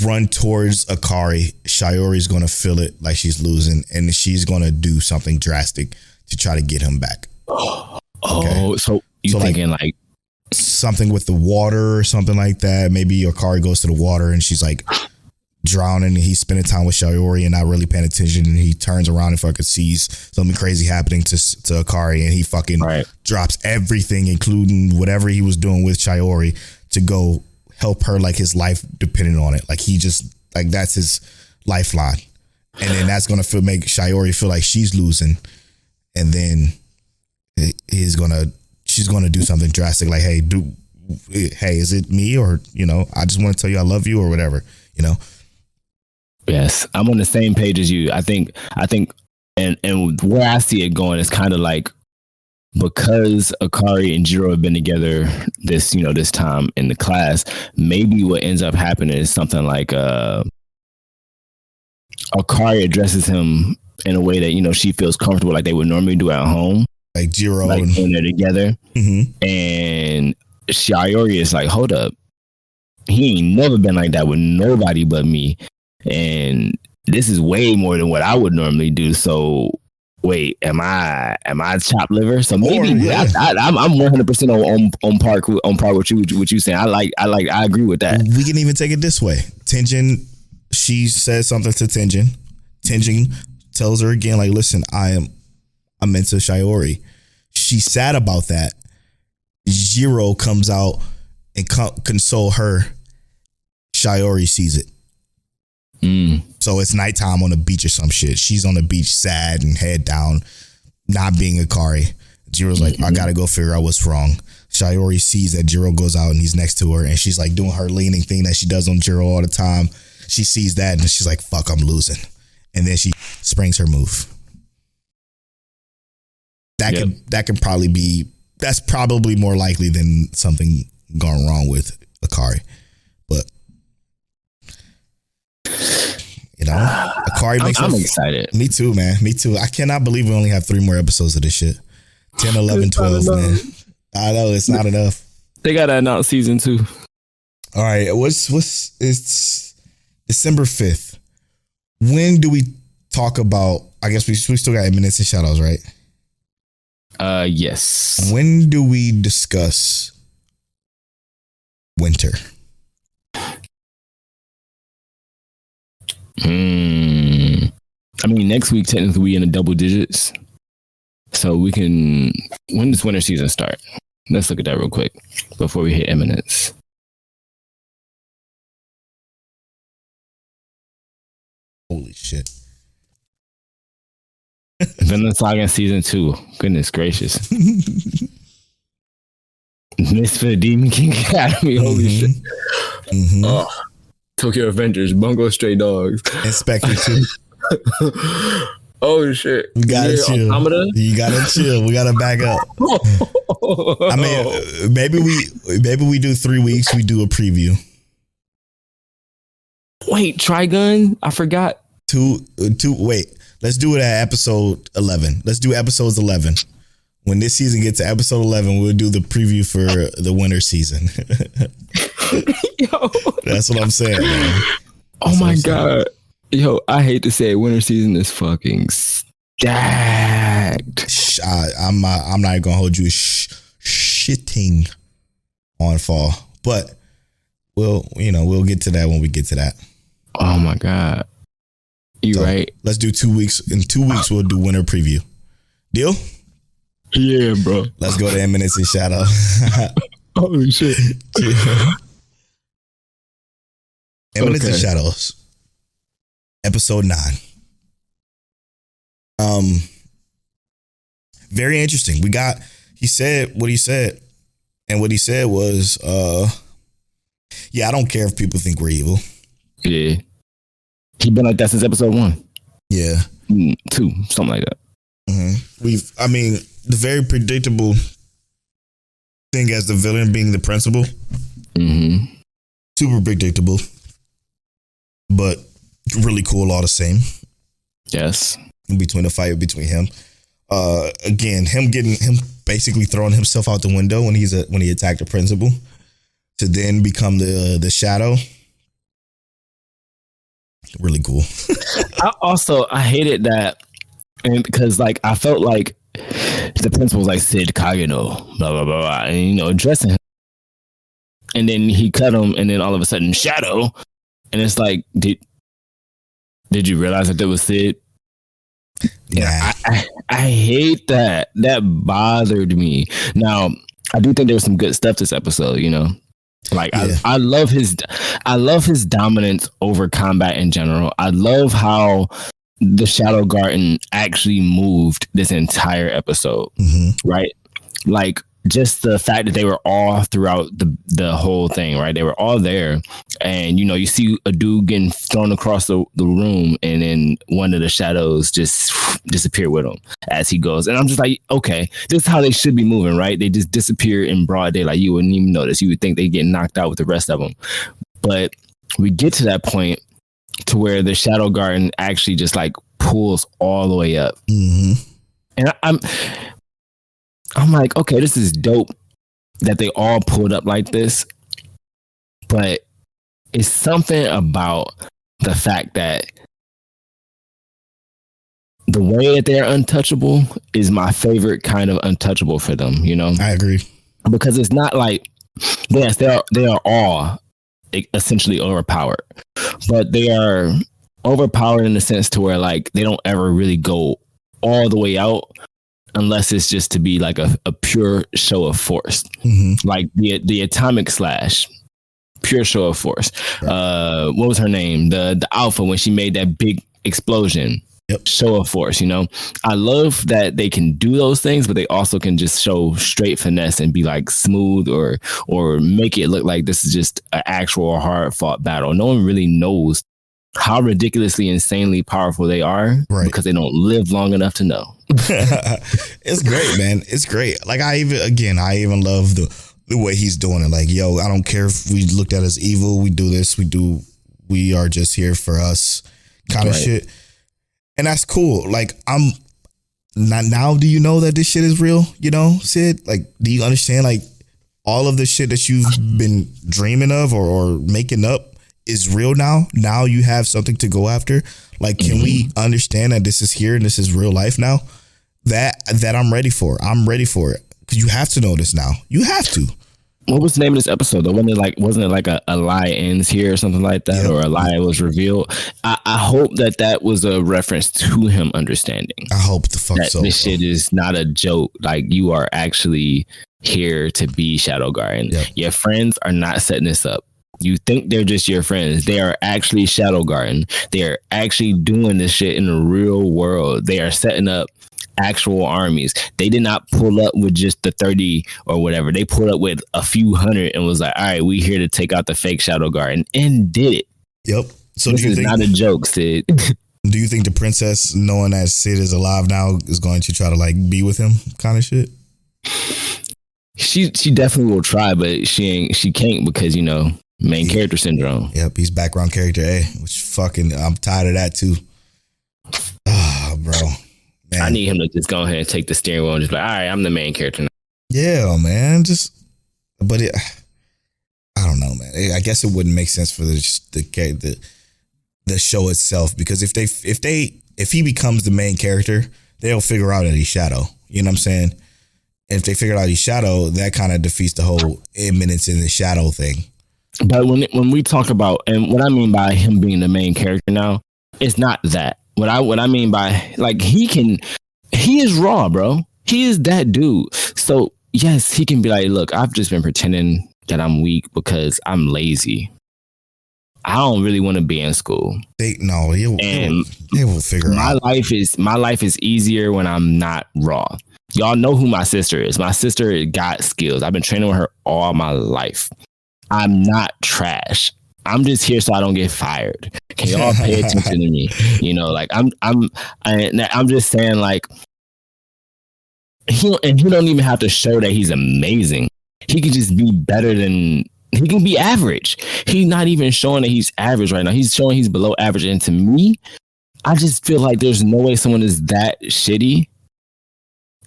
run towards Akari. Shiori's going to feel it like she's losing, and she's going to do something drastic to try to get him back. Okay. So you thinking like something with the water or something like that? Maybe Akari goes to the water and she's like drowning, and he's spending time with Shiori and not really paying attention, and he turns around and fucking sees something crazy happening to Akari, and he fucking drops everything, including whatever he was doing with Shiori, to go help her, like his life depended on it. Like he just, like, that's his lifeline. And then that's gonna make Shiori feel like she's losing, and then she's gonna do something drastic, like, hey, is it me, or I just want to tell you I love you, or whatever, Yes, I'm on the same page as you. I think, and where I see it going is kind of like, because Akari and Jiro have been together this time in the class, maybe what ends up happening is something like Akari addresses him in a way that she feels comfortable, like they would normally do at home, like Jiro, like when they're together. And Shiori is like, hold up, he ain't never been like that with nobody but me, and this is way more than what I would normally do. So wait, am I chopped liver? So maybe I'm 100% on par with you saying. I agree with that. We can even take it this way. Tenjin, she says something to Tenjin. Tenjin tells her again, like, listen, I'm into Shiori. She's sad about that. Jiro comes out and console her. Shiori sees it. So it's nighttime on the beach or some shit. She's on the beach, sad and head down, not being Akari. Jiro's like, I gotta go figure out what's wrong. Shiori sees that Jiro goes out and he's next to her, and she's like doing her leaning thing that she does on Jiro all the time. She sees that and she's like, fuck, I'm losing. And then she springs her move. That can probably be, that's probably more likely than something gone wrong with Akari. But Akari makes I'm excited. Me too, man. Me too. I cannot believe we only have 3 more episodes of this shit. 10, 11, 12, man. I know it's not enough. They gotta announce season 2. All right. It's December 5th. When do we talk about, I guess we still got minutes and shadows, right? Yes. When do we discuss winter? I mean, next week technically we in the double digits, so we can. When does winter season start? Let's look at that real quick before we hit eminence. Holy shit! Vinland Saga season 2. Goodness gracious! Misfit Demon King Academy. Holy shit! Oh. Tokyo Avengers, Bungo Stray Dogs, Inspector 2. Oh shit! We gotta chill. You gotta chill. We gotta back up. I mean, maybe we do 3 weeks. We do a preview. Wait, Trigun? I forgot. Wait, let's do it at episode 11. Let's do episodes 11. When this season gets to episode 11, we'll do the preview for the winter season. Yo. That's what I'm saying, man. Oh my God. Yo, I hate to say it, winter season is fucking stacked. I'm not gonna hold you shitting on fall, but we'll get to that when we get to that. Oh my God. You right. Let's do 2 weeks. In 2 weeks, we'll do winter preview. Deal? Yeah, bro. Let's go to Eminence and Shadow. Holy shit. Eminence and Shadows. Episode 9. Very interesting. He said what he said. And what he said was, I don't care if people think we're evil. Yeah. He been like that since episode 1. Yeah. 2, something like that. Mm-hmm. The very predictable thing as the villain being the principal. Mm-hmm. Super predictable. But really cool all the same. Yes. in between the fight between him. Again, him basically throwing himself out the window when he attacked the principal to then become the shadow. Really cool. I hated that, and because like I felt like the principal was like Sid Kageno, blah blah blah, blah, and addressing him, and then he cut him, and then all of a sudden Shadow, and it's like, did you realize that was Sid? Yeah, I hate that. That bothered me. Now I do think there was some good stuff this episode. Like yeah. I love his dominance over combat in general. I love how the Shadow Garden actually moved this entire episode, right? Like just the fact that they were all throughout the whole thing, right? They were all there, and you see a dude getting thrown across the room, and then one of the shadows just disappear with him as he goes. And I'm just like, okay, this is how they should be moving, right? They just disappear in broad daylight. You wouldn't even notice. You would think they get knocked out with the rest of them, but we get to that point to where the Shadow Garden actually just like pulls all the way up, and I'm like, okay, this is dope that they all pulled up like this, but it's something about the fact that the way that they're untouchable is my favorite kind of untouchable for them, I agree. Because it's not like, yes, they are all essentially overpowered, but they are overpowered in the sense to where like they don't ever really go all the way out, unless it's just to be like a pure show of force, like the Atomic Slash, pure show of force. Right. What was her name? The Alpha, when she made that big explosion. Yep. Show of force. I love that they can do those things, but they also can just show straight finesse and be like smooth or make it look like this is just an actual hard fought battle. No one really knows how ridiculously insanely powerful they are, right? Because they don't live long enough to know. It's great, man. It's great. Like I even love the way he's doing it. Like, yo, I don't care if we looked at as evil. We do this. We are just here for us kind of shit. And that's cool. Like I'm not now. Do you know that this shit is real? Sid, like, do you understand like all of the shit that you've been dreaming of or making up is real now? Now you have something to go after. Like, can we understand that this is here and this is real life now? That I'm ready for. I'm ready for it. Because you have to know this now. You have to. What was the name of this episode though? Wasn't it like a lie ends here or something like that? Yep. Or a lie was revealed? I hope that was a reference to him understanding. I hope the fuck that so. This shit is not a joke. Like, you are actually here to be Shadow Garden. Yep. Your friends are not setting this up. You think they're just your friends. They are actually Shadow Garden. They are actually doing this shit in the real world. They are setting up actual armies. They did not pull up with just the 30 or whatever. They pulled up with a few hundred and was like, all right, we here to take out the fake Shadow Garden, and did it. Yep. So this is not a joke, Sid. Do you think the princess, knowing that Sid is alive now, is going to try to like be with him kind of shit? She definitely will try, but she can't because, main character syndrome. Yep, he's background character A, which fucking, I'm tired of that too. Ah, bro. Man. I need him to just go ahead and take the steering wheel and just be like, all right, I'm the main character now. Yeah, man. I don't know, man. I guess it wouldn't make sense for the show itself, because if he becomes the main character, they'll figure out that he's Shadow. You know what I'm saying? And if they figure out he's Shadow, that kind of defeats the whole imminence in the Shadow thing. But when we talk about, and what I mean by him being the main character now, it's not that. What I mean by, like, he is raw, bro. He is that dude. So yes, he can be like, look, I've just been pretending that I'm weak because I'm lazy. I don't really want to be in school. They will figure out. My life is easier when I'm not raw. Y'all know who my sister is. My sister got skills. I've been training with her all my life. I'm not trash. I'm just here so I don't get fired. Can y'all pay attention to me? Like I'm just saying, like, he don't even have to show that he's amazing. He could just be better than, he can be average. He's not even showing that he's average right now. He's showing he's below average. And to me, I just feel like there's no way someone is that shitty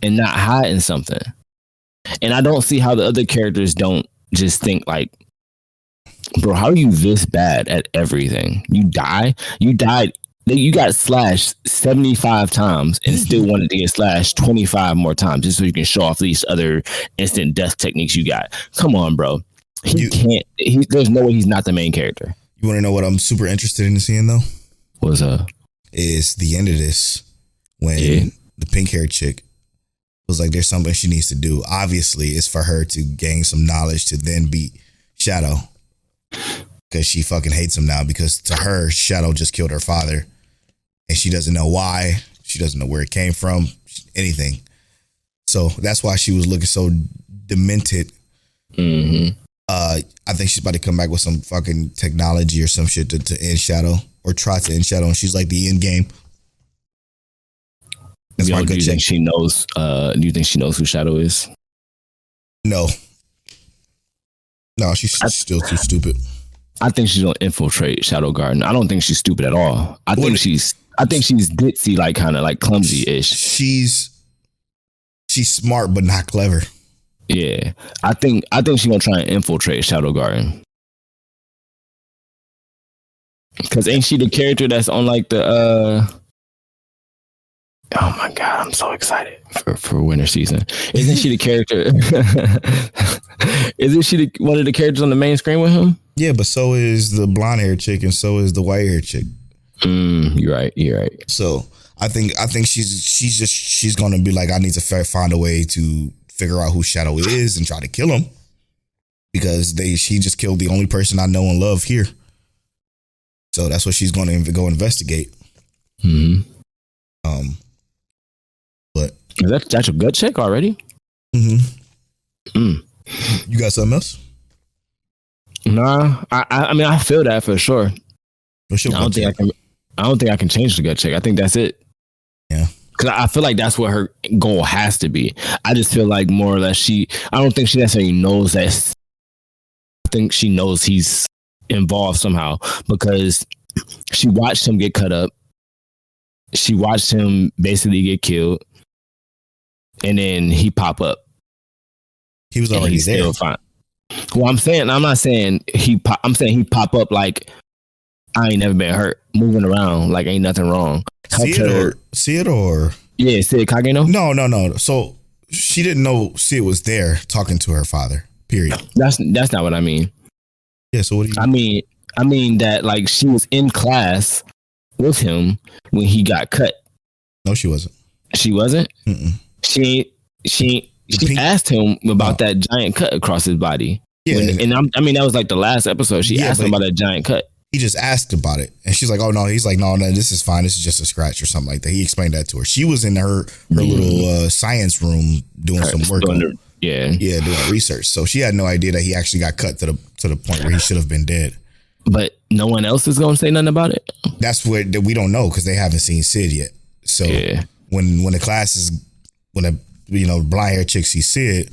and not hiding something. And I don't see how the other characters don't just think like, bro, how are you this bad at everything? You died. You got slashed 75 times and still wanted to get slashed 25 more times just so you can show off these other instant death techniques you got. Come on, bro. There's no way he's not the main character. You want to know what I'm super interested in seeing though? What's up? Is the end of this when the pink haired chick was like, there's something she needs to do. Obviously, it's for her to gain some knowledge to then beat Shadow. Because she fucking hates him now because to her, Shadow just killed her father. And she doesn't know why. She doesn't know where it came from. Anything. So that's why she was looking so demented. Mm-hmm. I think she's about to come back with some fucking technology or some shit to end Shadow. Or try to end Shadow. And she's like the end game. That's my good do you think she knows? Do you think she knows who Shadow is? No, she's still too stupid. I think she's gonna infiltrate Shadow Garden. I don't think she's stupid at all. I think she's ditzy, like kind of like clumsy-ish. She's smart but not clever. Yeah, I think she's gonna try and infiltrate Shadow Garden. Because ain't she the character that's on like the oh my god, I'm so excited for winter season. Isn't she the character? Isn't she one of the characters on the main screen with him? Yeah, but so is the blonde haired chick and so is the white haired chick. You're right. So I think she's gonna be like, I need to find a way to figure out who Shadow is and try to kill him. Because she just killed the only person I know and love here. So that's what she's gonna go investigate. Mm-hmm. But that's a gut check already. Mm-hmm. You got something else? Nah, I mean I feel that for sure. I don't think I can change the gut check. I think that's it. Yeah, because I feel like that's what her goal has to be. I just feel like more or less I don't think she necessarily knows that. I think she knows he's involved somehow because she watched him get cut up. She watched him basically get killed. And then he pop up. He was already there. Still fine. Well, I'm not saying I'm saying he pop up like I ain't never been hurt, moving around like ain't nothing wrong. See it or yeah, see it Kageno? No. So she didn't know See It was there talking to her father. Period. That's not what I mean. Yeah. So what do you? I mean that like she was in class with him when he got cut. No, she wasn't. She wasn't. Mm-mm. She asked him about that giant cut across his body. Yeah, I mean that was like the last episode. She asked him about that giant cut. He just asked about it, and she's like, "Oh no." He's like, "No, this is fine. This is just a scratch or something like that." He explained that to her. She was in her little science room doing some work. Doing research. So she had no idea that he actually got cut to the point where he should have been dead. But no one else is going to say nothing about it. That's what we don't know because they haven't seen Sid yet. So when the class is blind hair chick sees Sid,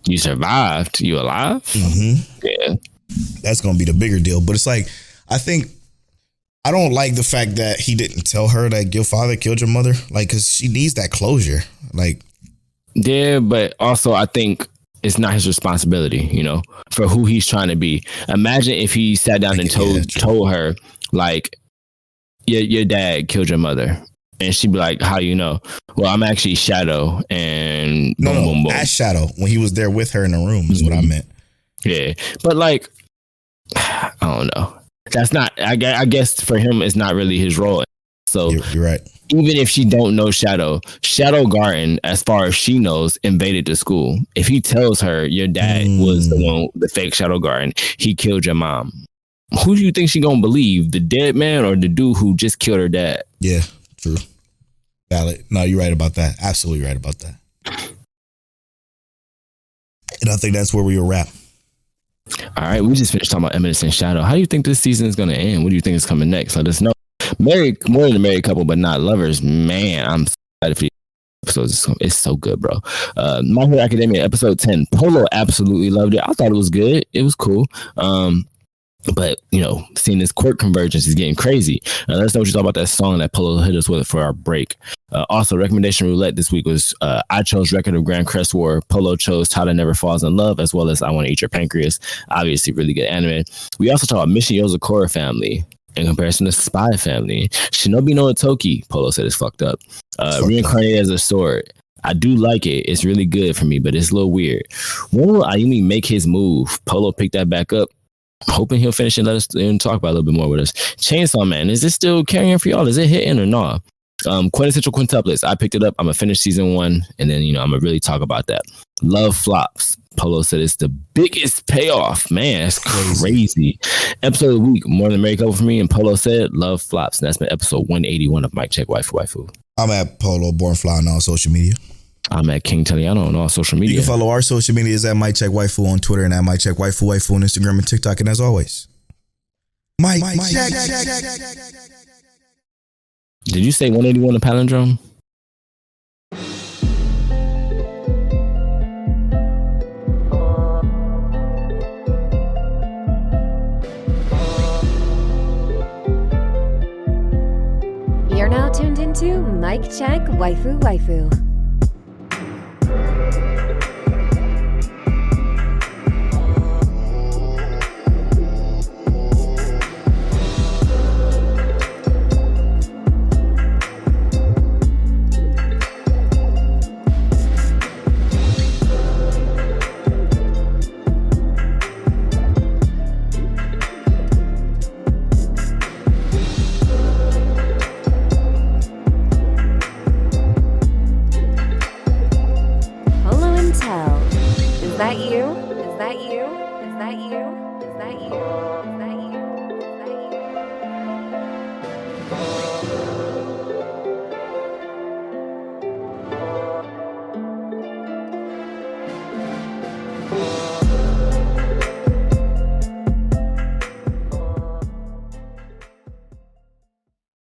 you survived. You alive? Mm-hmm. Yeah, that's going to be the bigger deal. But it's like I don't like the fact that he didn't tell her that your father killed your mother. Like, because she needs that closure. Like, yeah, but also I think it's not his responsibility, for who he's trying to be. Imagine if he sat down and told her, like, your dad killed your mother. And she'd be like, how you know? Well, I'm actually Shadow. And boom, boom. As Shadow, when he was there with her in the room is what I meant. Yeah. But like, I don't know. That's not, I guess for him, it's not really his role. So you're right. Even if she don't know Shadow Garden, as far as she knows, invaded the school. If he tells her your dad was the fake Shadow Garden, he killed your mom. Who do you think she gonna believe? The dead man or the dude who just killed her dad? Yeah, true. Valid. No, you're right about that. Absolutely right about that. And I think that's where we will wrap. All right, we just finished talking about Eminence and Shadow. How do you think this season is gonna end? What do you think is coming next? Let us know. More than a married couple, but not lovers. Man, I'm excited for these episodes. It's so good, bro. My Hero Academia episode 10. Polo absolutely loved it. I thought it was good. It was cool. But, seeing this court convergence is getting crazy. Let us know what you thought about that song that Polo hit us with for our break. Also, recommendation roulette this week was I chose Record of Grand Crest War. Polo chose Tyler Never Falls in Love, as well as I Want to Eat Your Pancreas. Obviously, really good anime. We also talked about Mission Yozakura Family in comparison to Spy Family. Shinobi no Otoki, Polo said it's fucked up. Reincarnated as a Sword. I do like it. It's really good for me, but it's a little weird. When will Ayumi make his move? Polo picked that back up. Hoping he'll finish and let us and talk about it a little bit more with us. Chainsaw Man, is it still carrying for y'all? Is it hitting or not? Quintessential Quintuplets. I picked it up. I'm gonna finish season 1, and then I'm gonna really talk about that. Love Flops. Polo said it's the biggest payoff. Man, that's crazy. Episode of the week, More Than a Married Couple for me, and Polo said Love Flops, and that's been episode 181 of Mic Check Waifu. I'm at Polo Born Fly on all social media. I'm at King Teliano on all social media. You can follow our social medias at Mic Check Waifu on Twitter and at Mic Check Waifu on Instagram and TikTok. And as always, Mic Check. Did you say 181 a palindrome? You're now tuned into Mic Check Waifu. Is that you? Is that you? Is that you? Is that you? Is that you?